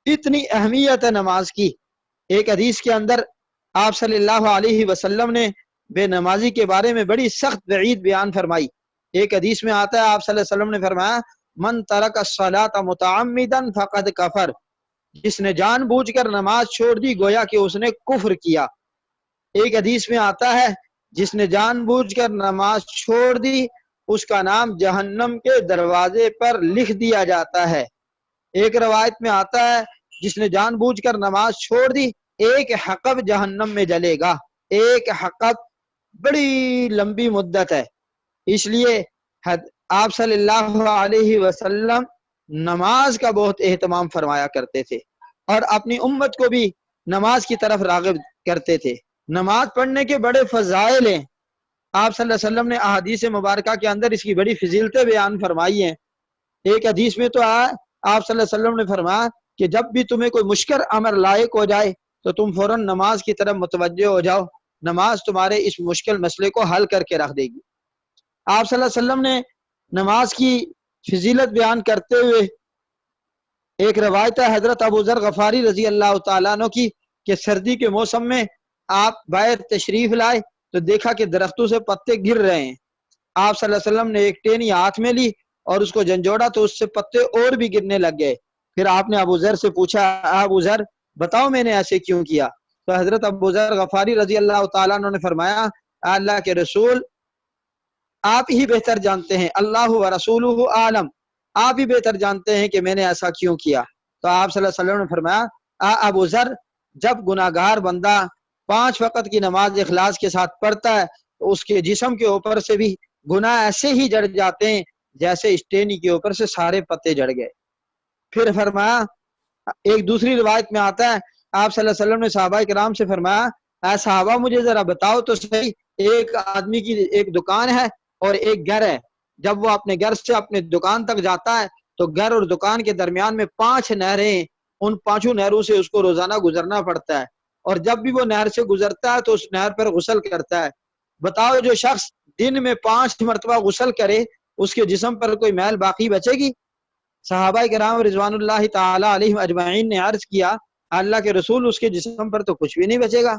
اتنی اہمیت ہے نماز کی۔ ایک حدیث کے اندر آپ صلی اللہ علیہ وسلم نے بے نمازی کے بارے میں بڑی سخت وعید بیان فرمائی۔ ایک حدیث میں آتا ہے آپ صلی اللہ علیہ وسلم نے فرمایا من ترک الصلاۃ متعمدا فقد کفر، جس نے جان بوجھ کر نماز چھوڑ دی گویا کہ اس نے کفر کیا۔ ایک حدیث میں آتا ہے جس نے جان بوجھ کر نماز چھوڑ دی اس کا نام جہنم کے دروازے پر لکھ دیا جاتا ہے۔ ایک روایت میں آتا ہے جس نے جان بوجھ کر نماز چھوڑ دی ایک حقب جہنم میں جلے گا۔ ایک حقب بڑی لمبی مدت ہے، اس لیے آپ صلی اللہ علیہ وسلم نماز کا بہت اہتمام فرمایا کرتے تھے اور اپنی امت کو بھی نماز کی طرف راغب کرتے تھے۔ نماز پڑھنے کے بڑے فضائل ہیں، آپ صلی اللہ علیہ وسلم نے احادیث مبارکہ کے اندر اس کی بڑی فضیلتیں بیان فرمائی ہیں۔ ایک حدیث میں تو آپ صلی اللہ علیہ وسلم نے فرمایا کہ جب بھی تمہیں کوئی مشکل امر لائق ہو جائے تو تم فوراً نماز کی طرف متوجہ ہو جاؤ، نماز تمہارے اس مشکل مسئلے کو حل کر کے رکھ دے گی۔ آپ صلی اللہ علیہ وسلم نے نماز کی فضیلت بیان کرتے ہوئے ایک روایت ہے حضرت ابو ذر غفاری رضی اللہ تعالیٰ عنہ کی کہ سردی کے موسم میں آپ باہر تشریف لائے تو دیکھا کہ درختوں سے پتے گر رہے ہیں۔ آپ صلی اللہ علیہ وسلم نے ایک ٹینی ہاتھ میں لی اور اس کو جھنجھوڑا تو اس سے پتے اور بھی گرنے لگ گئے۔ پھر آپ نے ابو ذر سے پوچھا ابو ذر بتاؤ میں نے ایسے کیوں کیا؟ تو حضرت ابو ذر غفاری رضی اللہ تعالیٰ عنہ نے فرمایا اللہ کے رسول آپ ہی بہتر جانتے ہیں، اللہ و رسولہ عالم، آپ ہی بہتر جانتے ہیں کہ میں نے ایسا کیوں کیا۔ تو آپ صلی اللہ علیہ وسلم نے فرمایا ابو ذر جب گناہگار بندہ 5 وقت کی نماز اخلاص کے ساتھ پڑھتا ہے تو اس کے جسم کے اوپر سے بھی گناہ ایسے ہی جڑ جاتے ہیں جیسے اسٹینی کے اوپر سے سارے پتے جڑ گئے۔ پھر فرمایا ایک دوسری روایت میں آتا ہے آپ صلی اللہ علیہ وسلم نے صحابہ کرام سے فرمایا اے صحابہ مجھے ذرا بتاؤ تو صحیح، ایک آدمی کی ایک دکان ہے اور ایک گھر ہے، جب وہ اپنے گھر سے اپنے دکان تک جاتا ہے تو گھر اور دکان کے درمیان میں 5 نہریں ہیں، ان 5 نہروں سے اس کو روزانہ گزرنا پڑتا ہے، اور جب بھی وہ نہر سے گزرتا ہے تو اس نہر پر غسل کرتا ہے۔ بتاؤ جو شخص دن میں 5 مرتبہ غسل کرے اس کے جسم پر کوئی میل باقی بچے گی؟ صحابہ کرام رضوان اللہ تعالی علیہم اجمعین نے عرض کیا اللہ کے رسول اس کے جسم پر تو کچھ بھی نہیں بچے گا،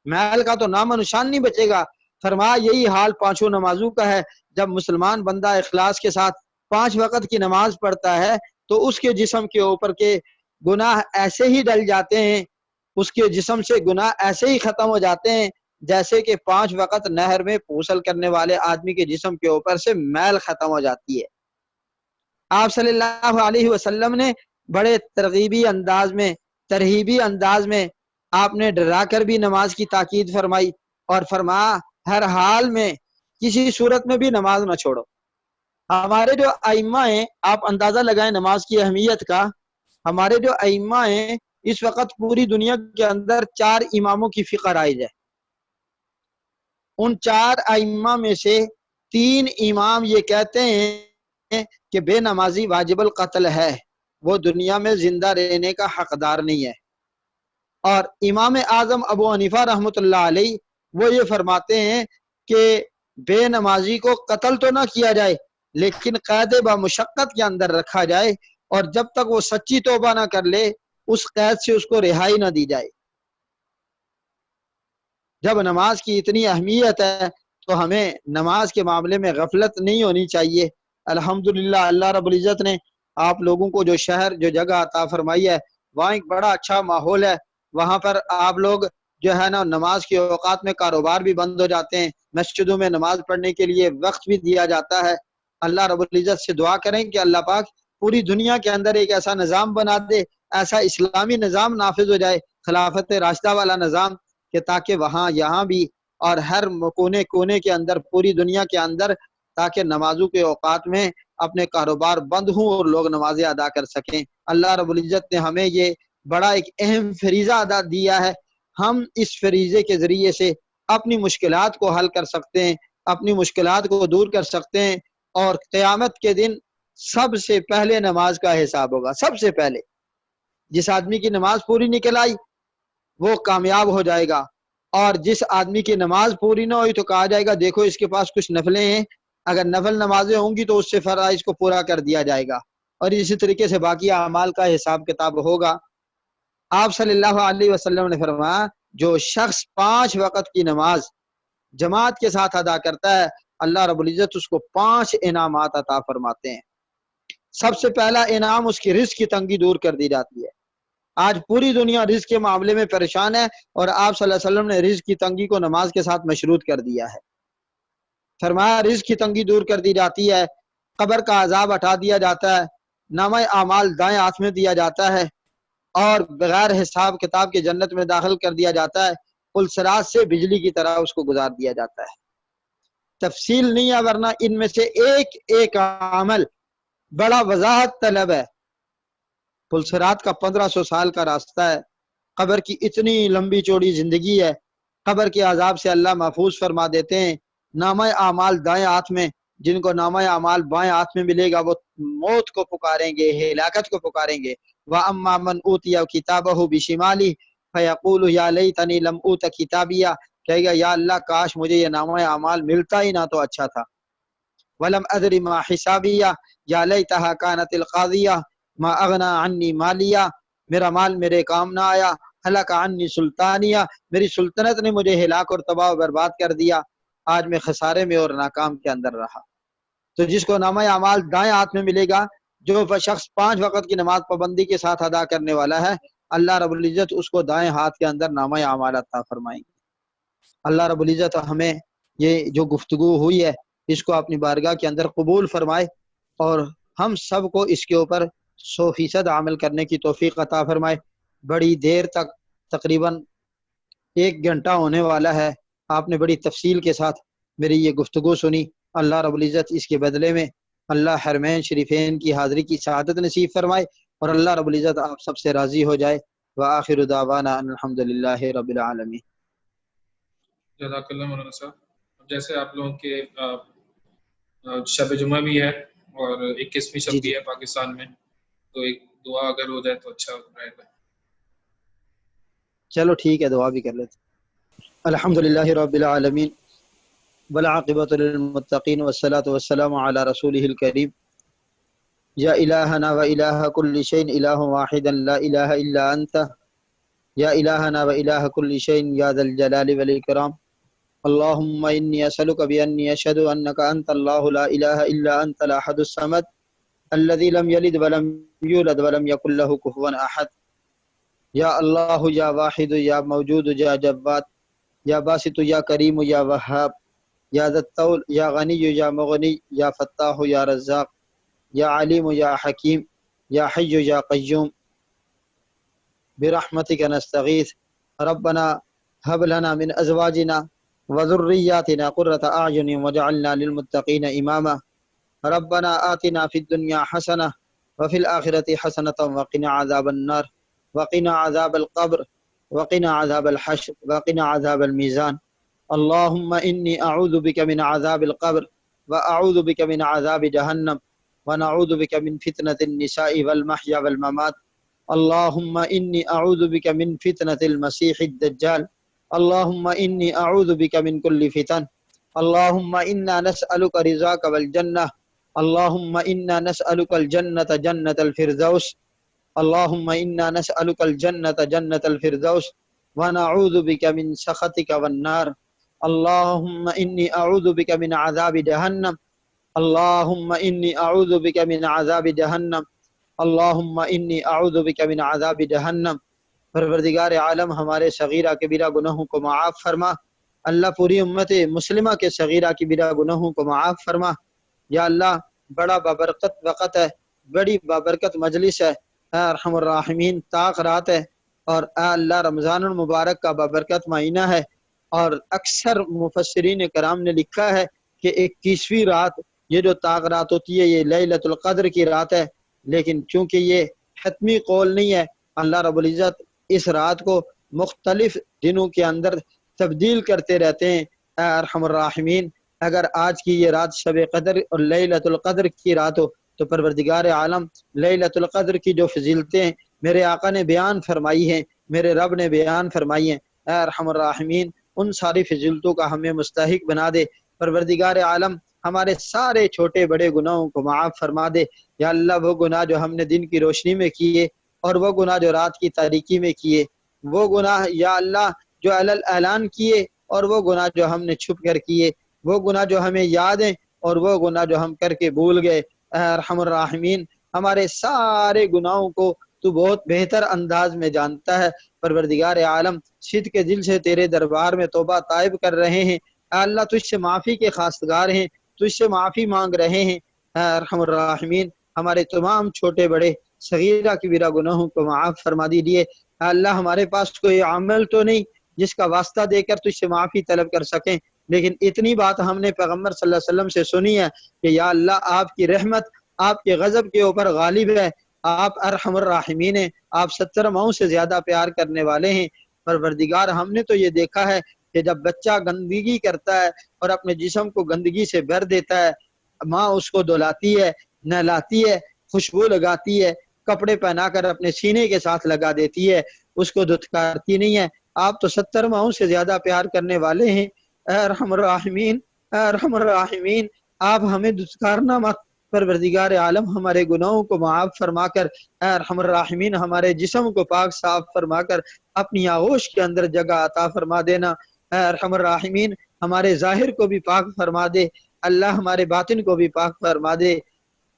میل کا تو نام و نشان نہیں بچے گا۔ فرمایا یہی حال 5 نمازوں کا ہے، جب مسلمان بندہ اخلاص کے ساتھ 5 وقت کی نماز پڑھتا ہے تو اس کے جسم کے اوپر کے گناہ ایسے ہی ڈل جاتے ہیں، اس کے جسم سے گناہ ایسے ہی ختم ہو جاتے ہیں جیسے کہ 5 وقت نہر میں غسل کرنے والے آدمی کے جسم کے اوپر سے میل ختم ہو جاتی ہے۔ آپ صلی اللہ علیہ وسلم نے بڑے ترغیبی انداز میں ترہیبی انداز میں آپ نے ڈرا کر بھی نماز کی تاکید فرمائی اور فرمایا ہر حال میں کسی صورت میں بھی نماز نہ چھوڑو۔ ہمارے جو ائمہ ہیں آپ اندازہ لگائیں نماز کی اہمیت کا، ہمارے جو ائمہ ہیں اس وقت پوری دنیا کے اندر 4 اماموں کی فقہ رائج ہے، ان 4 ائمہ میں سے 3 امام یہ کہتے ہیں کہ بے نمازی واجب القتل ہے، وہ دنیا میں زندہ رہنے کا حقدار نہیں ہے۔ اور امام اعظم ابو حنیفہ رحمۃ اللہ علیہ وہ یہ فرماتے ہیں کہ بے نمازی کو قتل تو نہ کیا جائے لیکن قید بمشقت کے اندر رکھا جائے، اور جب تک وہ سچی توبہ نہ کر لے اس قید سے اس کو رہائی نہ دی جائے۔ جب نماز کی اتنی اہمیت ہے تو ہمیں نماز کے معاملے میں غفلت نہیں ہونی چاہیے۔ الحمدللہ اللہ رب العزت نے آپ لوگوں کو جو شہر جو جگہ عطا فرمائی ہے وہاں ایک بڑا اچھا ماحول ہے، وہاں پر آپ لوگ جو ہے نا نماز کے اوقات میں کاروبار بھی بند ہو جاتے ہیں، مسجدوں میں نماز پڑھنے کے لیے وقت بھی دیا جاتا ہے۔ اللہ رب العزت سے دعا کریں کہ اللہ پاک پوری دنیا کے اندر ایک ایسا نظام بنا دے، ایسا اسلامی نظام نافذ ہو جائے، خلافت راشدہ والا نظام، کہ تاکہ وہاں یہاں بھی اور ہر کونے کونے کے اندر پوری دنیا کے اندر تاکہ نمازوں کے اوقات میں اپنے کاروبار بند ہوں اور لوگ نمازیں ادا کر سکیں۔ اللہ رب العزت نے ہمیں یہ بڑا ایک اہم فریضہ ادا دیا ہے، ہم اس فریضے کے ذریعے سے اپنی مشکلات کو حل کر سکتے ہیں، اپنی مشکلات کو دور کر سکتے ہیں، اور قیامت کے دن سب سے پہلے نماز کا حساب ہوگا۔ سب سے پہلے جس آدمی کی نماز پوری نکل آئی وہ کامیاب ہو جائے گا، اور جس آدمی کی نماز پوری نہ ہوئی تو کہا جائے گا دیکھو اس کے پاس کچھ نفلیں ہیں، اگر نفل نمازیں ہوں گی تو اس سے فرائض کو پورا کر دیا جائے گا، اور اسی طریقے سے باقی اعمال کا حساب کتاب ہوگا۔ آپ صلی اللہ علیہ وسلم نے فرمایا جو شخص 5 وقت کی نماز جماعت کے ساتھ ادا کرتا ہے اللہ رب العزت اس کو 5 انعامات عطا فرماتے ہیں۔ سب سے پہلا انعام اس کی رزق کی تنگی دور کر دی جاتی ہے۔ آج پوری دنیا رزق کے معاملے میں پریشان ہے، اور آپ صلی اللہ علیہ وسلم نے رزق کی تنگی کو نماز کے ساتھ مشروط کر دیا ہے۔ فرمایا رزق کی تنگی دور کر دی جاتی ہے، قبر کا عذاب ہٹا دیا جاتا ہے، نامہ اعمال دائیں ہاتھ میں دیا جاتا ہے، اور بغیر حساب کتاب کے جنت میں داخل کر دیا جاتا ہے، پلسرات سے بجلی کی طرح اس کو گزار دیا جاتا ہے۔ تفصیل نہیں ہے، ورنہ ان میں سے ایک ایک عمل بڑا وضاحت طلب ہے۔ پلسرات کا 1500 سال کا راستہ ہے، قبر کی اتنی لمبی چوڑی زندگی ہے، قبر کے عذاب سے اللہ محفوظ فرما دیتے ہیں۔ نامہ اعمال دائیں ہاتھ میں، جن کو نامہ اعمال بائیں ہاتھ میں ملے گا وہ موت کو پکاریں گے، ہلاکت کو پکاریں گے۔ وَأَمَّا مَنْ أُوتِيَ كِتَابَهُ بِشِمَالِهِ فَيَقُولُ يَا لَيْتَنِي لَمْ أُوتَ كِتَابِيَهْ، کہے گا یا اللہ کاش مجھے یہ نامہ اعمال ملتا ہی نہ تو اچھا تھا۔ وَلَمْ أَدْرِ مَا حِسَابِيَهْ يَا لَيْتَهَا كَانَتِ الْقَاضِيَةَ مَا أَغْنَىٰ عَنِّي مَالِيَهْ، میرا مال میرے کام نہ آیا، ہلک عنی سلطانیہ، میری سلطنت نے مجھے ہلاک اور تباہ و برباد کر دیا، آج میں خسارے میں اور ناکام کے اندر رہا۔ تو جس کو نامہ اعمال دائیں ہاتھ میں ملے گا، جو شخص 5 وقت کی نماز پابندی کے ساتھ ادا کرنے والا ہے، اللہ رب العزت اس کو دائیں ہاتھ کے اندر نامہ اعمال عطا فرمائیں گے۔ اللہ رب العزت ہمیں یہ جو گفتگو ہوئی ہے اس کو اپنی بارگاہ کے اندر قبول فرمائے، اور ہم سب کو اس کے اوپر 100% عمل کرنے کی توفیق عطا فرمائے۔ بڑی دیر تک تقریباً 1 گھنٹہ ہونے والا ہے، آپ نے بڑی تفصیل کے ساتھ میری یہ گفتگو سنی۔ اللہ رب العزت اس کے بدلے میں اللہ حرمین شریفین کی حاضری کی سعادت نصیب فرمائے، اور اللہ رب العزت آپ سب سے راضی ہو جائے۔ وآخر دعوانا ان الحمدللہ رب العالمین۔ جزاک اللہ مولانا صاحب، جیسے آپ لوگوں کے شب جمعہ بھی ہے اور 21ویں شب بھی ہے پاکستان میں، تو ایک دعا اگر ہو جائے تو اچھا رہے گا۔ چلو ٹھیک ہے، دعا بھی کر لیتے۔ الحمدللہ رب العالمین والعاقبۃ للمتقین والصلاۃ والسلام علی رسولہ الکریم۔ یا الہنا و الہ کل شیء الہ واحد لا الہ الا انت، یا الہنا و الہ کل شیء یا ذا الجلال والاکرام۔ اللہم انی اسألک بانی اشہد انک انت اللہ لا الہ الا انت الاحد الصمد الذی لم یلد ولم یولد ولم یکن لہ کفوا احد۔ یا اللہ یا واحد یا موجود یا جواد یا باسط یا کریم یا وہاب یا ذا الطول یا غنی یا مغنی یا فتاح یا رزاق یا علیم یا حکیم یا حی یا قیوم، برحمتک نستغیث، ربنا هب لنا من ازواجنا وذریاتنا قرۃ اعین واجعلنا للمتقین اماما، ربنا آتنا فی الدنیا حسنہ وفی الآخرۃ حسنۃ وقنا عذاب النار وقنا عذاب القبر وقنا عذاب الحشر وقنا عذاب المیزان۔ اللہم انی اعوذ بک من عذاب القبر واعوذ بک من عذاب جہنم ونعوذ بک من فتنة النساء والمحیا والممات۔ اللہم انی اعوذ بک من فتنة المسیح الدجال۔ اللہم انی اعوذ بک من کل فتن۔ اللہم انا نسألک رضاک والجنہ۔ اللہم انا نسألک الجنة جنة الفردوس۔ اللہم انا نسألک الجنة جنة الفردوس ونعوذ بک من سخطک والنار۔ اللہم انی اعوذ بک من عذاب جہنم۔ اللہم انی اعوذ بک من عذاب جہنم۔ اللہم انی اعوذ بک من عذاب جہنم۔ پروردگار عالم ہمارے صغیرہ کبیرہ گناہوں کو معاف فرما، اللہ پوری امت مسلمہ کے صغیرہ کبیرہ گناہوں کو معاف فرما۔ یا اللہ بڑا بابرکت وقت ہے، بڑی بابرکت مجلس ہے، اے ارحم الراحمین طاق رات ہے، اور اے اللہ رمضان المبارک کا بابرکت مہینہ ہے، اور اکثر مفسرین کرام نے لکھا ہے کہ 21ویں رات یہ جو طاق رات ہوتی ہے یہ لیلۃ القدر کی رات ہے، لیکن چونکہ یہ حتمی قول نہیں ہے، اللہ رب العزت اس رات کو مختلف دنوں کے اندر تبدیل کرتے رہتے ہیں۔ اے ارحم الراحمین اگر آج کی یہ رات شب قدر اور لیلۃ القدر کی رات ہو تو پروردگار عالم لیلۃ القدر کی جو فضیلتیں میرے آقا نے بیان فرمائی ہیں، میرے رب نے بیان فرمائی ہیں، اے ارحم الراحمین ان ساری فضیلتوں کا ہمیں مستحق بنا دے۔ پروردگار عالم ہمارے سارے چھوٹے بڑے گناہوں کو معاف فرما دے۔ یا اللہ وہ گناہ جو ہم نے دن کی روشنی میں کیے اور وہ گناہ جو رات کی تاریکی میں کیے، وہ گناہ یا اللہ جو اعلان کیے اور وہ گناہ جو ہم نے چھپ کر کیے، وہ گناہ جو ہمیں یاد ہیں اور وہ گناہ جو ہم کر کے بھول گئے، اے ارحم الراحمین ہمارے سارے گناہوں کو تو بہت بہتر انداز میں جانتا ہے۔ پروردگار عالم صدق کے دل سے تیرے دربار میں توبہ طائب کر رہے ہیں، اے اللہ تجھ سے معافی کے خواستگار ہیں، تجھ سے معافی مانگ رہے ہیں۔ اے ارحم الراحمین ہمارے تمام چھوٹے بڑے صغیرہ کبیرہ گناہوں کو معاف فرما دیجیے۔ اے اللہ ہمارے پاس کوئی عمل تو نہیں جس کا واسطہ دے کر تجھ سے معافی طلب کر سکیں، لیکن اتنی بات ہم نے پیغمبر صلی اللہ علیہ وسلم سے سنی ہے کہ یا اللہ آپ کی رحمت آپ کے غضب کے اوپر غالب ہے، آپ ارحم الراحمین ہیں، آپ 70 ماؤں سے زیادہ پیار کرنے والے ہیں۔ پروردگار ہم نے تو یہ دیکھا ہے کہ جب بچہ گندگی کرتا ہے اور اپنے جسم کو گندگی سے بھر دیتا ہے، ماں اس کو دھلاتی ہے، نہلاتی ہے، خوشبو لگاتی ہے، کپڑے پہنا کر اپنے سینے کے ساتھ لگا دیتی ہے، اس کو دھتکارتی نہیں ہے۔ آپ تو 70 ماؤں سے زیادہ پیار کرنے والے ہیں۔ اے ارحم الراحمین، اے ارحم الراحمین آپ ہمیں دھتکارنا مت۔ پروردگار عالم ہمارے گناہوں کو معاف فرما کر، اے ارحم الراحمین ہمارے جسم کو پاک صاف فرما کر اپنی آغوش کے اندر جگہ عطا فرما دینا۔ اے ارحم الراحمین ہمارے ظاہر کو بھی پاک فرما دے، اللہ ہمارے باطن کو بھی پاک فرما دے۔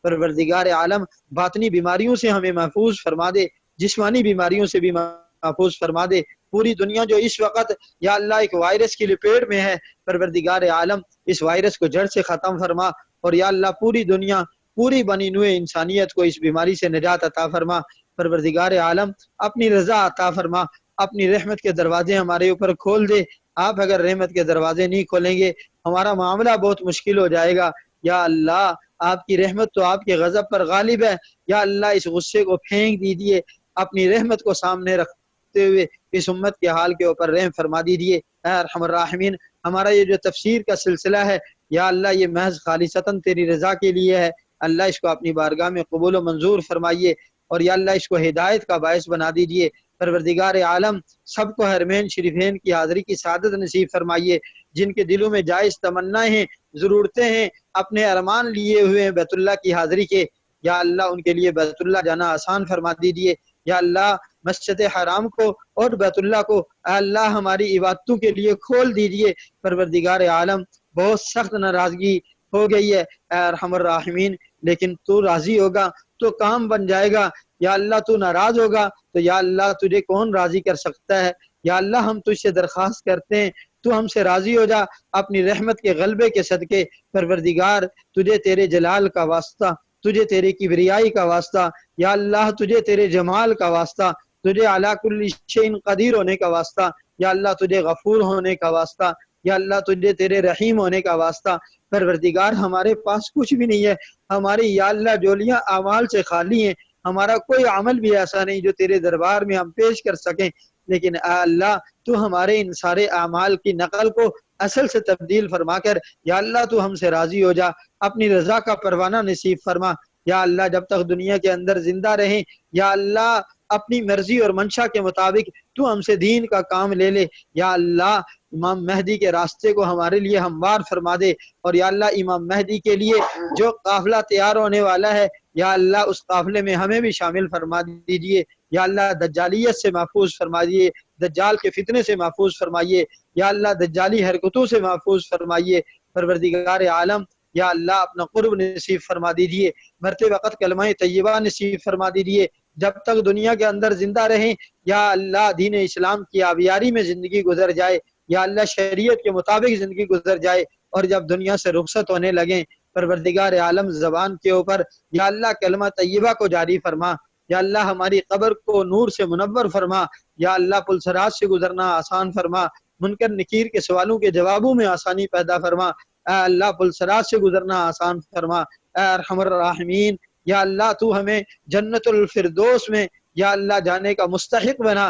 پروردگار عالم باطنی بیماریوں سے ہمیں محفوظ فرما دے، جسمانی بیماریوں سے بھی محفوظ فرما دے۔ پوری دنیا جو اس وقت یا اللہ ایک وائرس کی لپیٹ میں ہے، پروردگار عالم اس وائرس کو جڑ سے ختم فرما، اور یا اللہ پوری دنیا پوری بنی نوع انسانیت کو اس بیماری سے نجات عطا فرما۔ پروردگار عالم اپنی رضا عطا فرما، اپنی رحمت کے دروازے ہمارے اوپر کھول دے۔ آپ اگر رحمت کے دروازے نہیں کھولیں گے ہمارا معاملہ بہت مشکل ہو جائے گا۔ یا اللہ آپ کی رحمت تو آپ کے غضب پر غالب ہے، یا اللہ اس غصے کو پھینک دیجیے، اپنی رحمت کو سامنے رکھتے ہوئے اس امت کے حال کے اوپر رحم فرما دیجیے۔ اے ارحم الراحمین ہمارا یہ جو تفسیر کا سلسلہ ہے یا اللہ یہ محض خالصتاً تیری رضا کے لیے ہے، اللہ اس کو اپنی بارگاہ میں قبول و منظور فرمائیے، اور یا اللہ اس کو ہدایت کا باعث بنا دیجیے۔ پروردگار عالم سب کو حرمین شریفین کی حاضری کی سعادت نصیب فرمائیے۔ جن کے دلوں میں جائز تمنائیں ہیں، ضرورتیں ہیں، اپنے ارمان لیے ہوئے ہیں بیت اللہ کی حاضری کے، یا اللہ ان کے لیے بیت اللہ جانا آسان فرما دیجیے۔ یا اللہ مسجد حرام کو اور بیت اللہ کو اے اللہ ہماری عبادتوں کے لیے کھول دیجیے۔ پروردگار عالم بہت سخت ناراضگی ہو گئی ہے اے ارحم الراحمین، لیکن تو راضی ہوگا تو کام بن جائے گا۔ یا اللہ تو ناراض ہوگا تو یا اللہ تجھے کون راضی کر سکتا ہے۔ یا اللہ ہم تجھ سے درخواست کرتے ہیں تو ہم سے راضی ہو جا اپنی رحمت کے غلبے کے صدقے۔ پروردگار تجھے تیرے جلال کا واسطہ، تجھے تیرے کبریائی کا واسطہ، یا اللہ تجھے تیرے جمال کا واسطہ، تجھے علی کل شیء قدیر ہونے کا واسطہ، یا اللہ تجھے غفور ہونے کا واسطہ، یا اللہ تجھے تیرے رحیم ہونے کا واسطہ۔ پروردگار ہمارے پاس کچھ بھی نہیں ہے، ہماری یا اللہ جولیاں اعمال سے خالی ہیں، ہمارا کوئی عمل بھی ایسا نہیں جو تیرے دربار میں ہم پیش کر سکیں، لیکن اے اللہ تو ہمارے ان سارے اعمال کی نقل کو اصل سے تبدیل فرما کر یا اللہ تو ہم سے راضی ہو جا، اپنی رضا کا پروانہ نصیب فرما۔ یا اللہ جب تک دنیا کے اندر زندہ رہیں یا اللہ اپنی مرضی اور منشا کے مطابق تو ہم سے دین کا کام لے لے۔ یا اللہ امام مہدی کے راستے کو ہمارے لیے ہموار فرما دے، اور یا اللہ امام مہدی کے لیے جو قافلہ تیار ہونے والا ہے یا اللہ اس قافلے میں ہمیں بھی شامل فرما دیجئے۔ یا اللہ دجالیت سے محفوظ فرمائیے، دجال کے فتنے سے محفوظ فرمائیے، یا اللہ دجالی حرکتوں سے محفوظ فرمائیے۔ پروردگار عالم یا اللہ اپنا قرب نصیب فرما دیجئے، مرتے وقت کلمہ طیبہ نصیب فرما دیجئے۔ جب تک دنیا کے اندر زندہ رہیں یا اللہ دین اسلام کی آبیاری میں زندگی گزر جائے، یا اللہ شریعت کے مطابق زندگی گزر جائے، اور جب دنیا سے رخصت ہونے لگیں پروردگار عالم زبان کے اوپر یا اللہ کلمہ طیبہ کو جاری فرما۔ یا اللہ ہماری قبر کو نور سے منور فرما، یا اللہ پل صراط سے گزرنا آسان فرما، منکر نکیر کے سوالوں کے جوابوں میں آسانی پیدا فرما، اے اللہ پل صراط سے گزرنا آسان فرما۔ اے ارحم الراحمین یا اللہ تو ہمیں جنت الفردوس میں یا اللہ جانے کا مستحق بنا،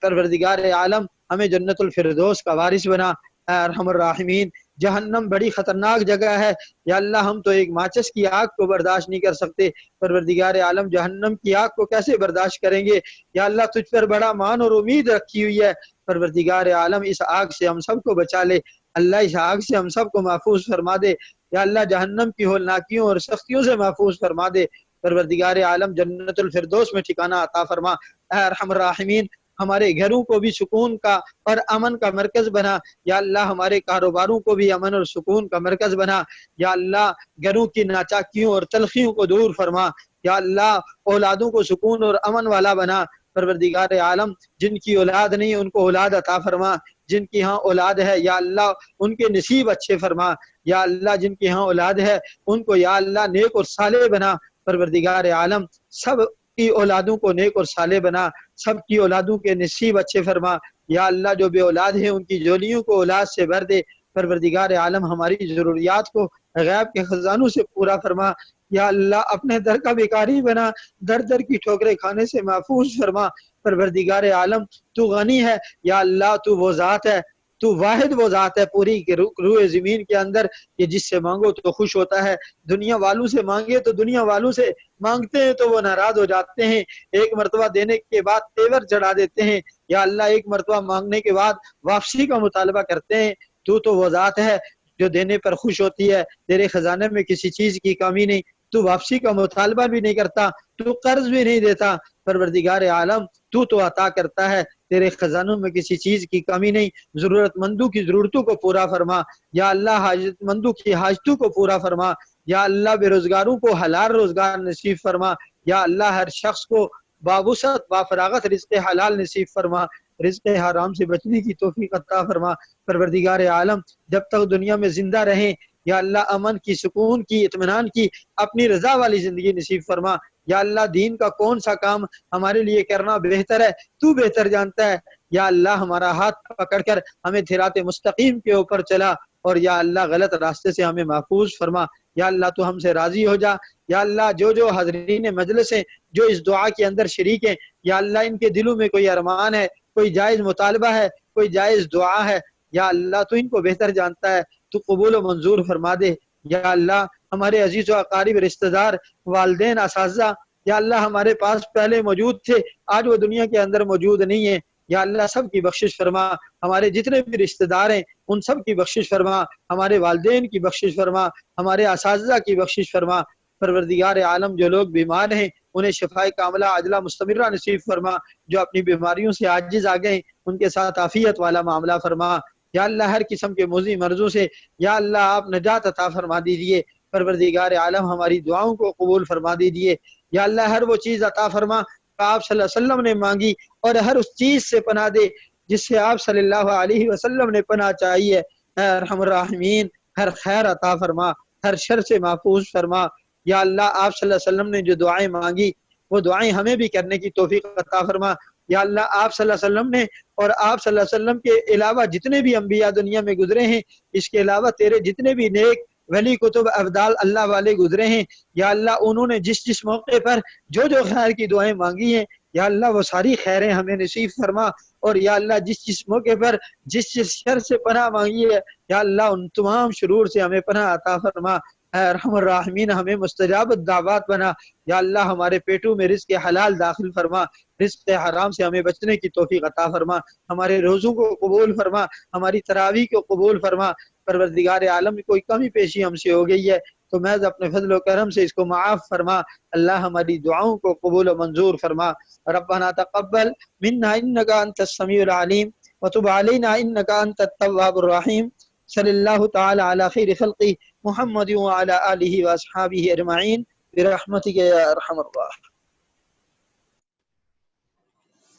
پروردگار عالم ہمیں جنت الفردوس کا وارث بنا۔ اے ارحم الراحمین جہنم بڑی خطرناک جگہ ہے یا اللہ ہم تو ایک ماچس کی آگ کو برداشت نہیں کر سکتے، پروردگار عالم جہنم کی آگ کو کیسے برداشت کریں گے؟ یا اللہ تجھ پر بڑا مان اور امید رکھی ہوئی ہے، پروردگار عالم اس آگ سے ہم سب کو بچا لے، اللہ اس آگ سے ہم سب کو محفوظ فرما دے، یا اللہ جہنم کی ہولناکیوں اور سختیوں سے محفوظ فرما دے، پروردگار عالم جنت الفردوس میں ٹھکانہ عطا فرما۔ اے ارحم الراحمین ہمارے گھروں کو بھی سکون کا اور امن کا مرکز بنا، یا اللہ ہمارے کاروباروں کو بھی امن اور سکون کا مرکز بنا، یا اللہ گھروں کی ناچاکیوں اور تلخیوں کو دور فرما، یا اللہ اولادوں کو سکون اور امن والا بنا، پروردگار عالم جن کی اولاد نہیں ان کو اولاد عطا فرما، جن کی ہاں اولاد ہے یا اللہ ان کے نصیب اچھے فرما، یا اللہ جن کی ہاں اولاد ہے ان کو یا اللہ نیک اور صالح بنا، پروردگار عالم سب کی اولادوں کو نیک اور صالح بنا، سب کی اولادوں کے نصیب اچھے فرما، یا اللہ جو بے اولاد ہیں ان کی جولیوں کو اولاد سے بھر دے، پروردگار عالم ہماری ضروریات کو غیب کے خزانوں سے پورا فرما، یا اللہ اپنے در کا بیکاری بنا، در در کی ٹھوکریں کھانے سے محفوظ فرما، پروردگار عالم تو غنی ہے، یا اللہ تو وہ ذات ہے، تو واحد وہ ذات ہے پوری روح زمین کے اندر کہ جس سے مانگو تو خوش ہوتا ہے، دنیا والوں سے مانگے تو دنیا والوں سے مانگتے ہیں تو وہ ناراض ہو جاتے ہیں، ایک مرتبہ دینے کے بعد تیور چڑھا دیتے ہیں، یا اللہ ایک مرتبہ مانگنے کے بعد واپسی کا مطالبہ کرتے ہیں، تو وہ ذات ہے جو دینے پر خوش ہوتی ہے، تیرے خزانے میں کسی چیز کی کمی نہیں، تو واپسی کا مطالبہ بھی نہیں کرتا، تو قرض بھی نہیں دیتا، پروردگار عالم تو عطا کرتا ہے، تیرے خزانوں میں کسی چیز کی کمی نہیں، ضرورت مندوں کی ضرورتوں کو پورا فرما، یا اللہ حاجت مندوں کی حاجتوں کو پورا فرما، یا اللہ بے روزگاروں کو حلال روزگار نصیب فرما، یا اللہ ہر شخص کو بابوسط بافراغت رزق حلال نصیب فرما، رزق حرام سے بچنے کی توفیق عطا فرما، پروردگار عالم جب تک دنیا میں زندہ رہیں یا اللہ امن کی، سکون کی، اطمینان کی، اپنی رضا والی زندگی نصیب فرما، یا اللہ دین کا کون سا کام ہمارے لیے کرنا بہتر ہے تو بہتر جانتا ہے، یا اللہ ہمارا ہاتھ پکڑ کر ہمیں صراط مستقیم کے اوپر چلا، اور یا اللہ غلط راستے سے ہمیں محفوظ فرما، یا اللہ تو ہم سے راضی ہو جا، یا اللہ جو حاضرین مجلس ہیں جو اس دعا کے اندر شریک ہیں، یا اللہ ان کے دلوں میں کوئی ارمان ہے، کوئی جائز مطالبہ ہے، کوئی جائز دعا ہے، یا اللہ تو ان کو بہتر جانتا ہے، تو قبول و منظور فرما دے، یا اللہ ہمارے عزیز و اقارب رشتہ دار والدین اساتذہ یا اللہ ہمارے پاس پہلے موجود تھے آج وہ دنیا کے اندر موجود نہیں ہیں، یا اللہ سب کی بخشش فرما، ہمارے جتنے بھی رشتہ دار ہیں ان سب کی بخشش فرما، ہمارے والدین کی بخشش فرما، ہمارے اساتذہ کی بخشش فرما، پروردگار عالم جو لوگ بیمار ہیں انہیں شفائے کاملہ عاجلہ مستمرہ نصیب فرما، جو اپنی بیماریوں سے عاجز آ گئے ان کے ساتھ عافیت والا معاملہ فرما، یا اللہ ہر قسم کے موذی مرضوں سے یا اللہ آپ نجات عطا فرما دیجئے، پروردگار عالم ہماری دعاؤں کو قبول فرما دیجئے، یا اللہ ہر وہ چیز عطا فرما آپ صلی اللہ علیہ وسلم نے مانگی، اور ہر اس چیز سے پناہ دے جس سے آپ صلی اللہ علیہ وسلم نے پناہ چاہیے، اے ارحم الراحمین ہر خیر عطا فرما، ہر شر سے محفوظ فرما، یا اللہ آپ صلی اللہ علیہ وسلم نے جو دعائیں مانگی وہ دعائیں ہمیں بھی کرنے کی توفیق عطا فرما، یا اللہ آپ صلی اللہ علیہ وسلم نے اور آپ صلی اللہ علیہ وسلم کے علاوہ جتنے بھی انبیاء دنیا میں گزرے ہیں، اس کے علاوہ تیرے جتنے بھی نیک ولی کتب افضال اللہ والے گزرے ہیں، یا اللہ انہوں نے جس جس موقع پر جو خیر کی دعائیں مانگی ہیں یا اللہ وہ ساری خیریں ہمیں نصیب فرما، اور یا اللہ جس جس موقع پر جس شر سے پناہ مانگی ہے یا اللہ ان تمام شرور سے ہمیں پناہ عطا فرما، اے ارحم الراحمین ہمیں مستجاب الدعوات بنا، یا اللہ ہمارے پیٹوں میں رزق حلال داخل فرما، رزق حرام سے ہمیں بچنے کی توفیق عطا فرما، ہمارے روزوں کو قبول فرما، ہماری تراویح کو قبول فرما، پروردگار عالم کوئی کمی پیشی ہم سے ہو گئی ہے تو محض اپنے فضل و کرم سے اس کو معاف فرما، اللہ ہماری دعاؤں کو قبول و منظور فرما، ربنا تقبل منا انك انت السميع العليم وتب علينا انك انت التواب الرحيم، صلی اللہ تعالی علی خیر خلقہ محمد وعلی آلہ واصحابہ اجمعین برحمتک یا ارحم الراحمین۔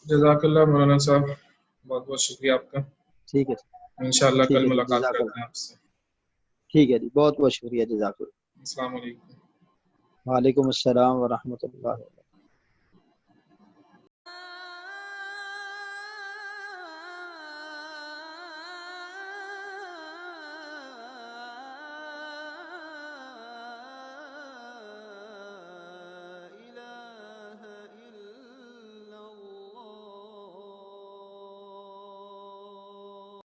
جزاک اللہ مولانا صاحب، بہت بہت شکریہ آپ کا، ٹھیک ہے انشاءاللہ کل ملاقات کرتے ہیں آپ سے۔ ٹھیک ہے جی، بہت بہت شکریہ، جزاک اللہ۔ السلام علیکم۔ وعلیکم السلام ورحمۃ اللہ۔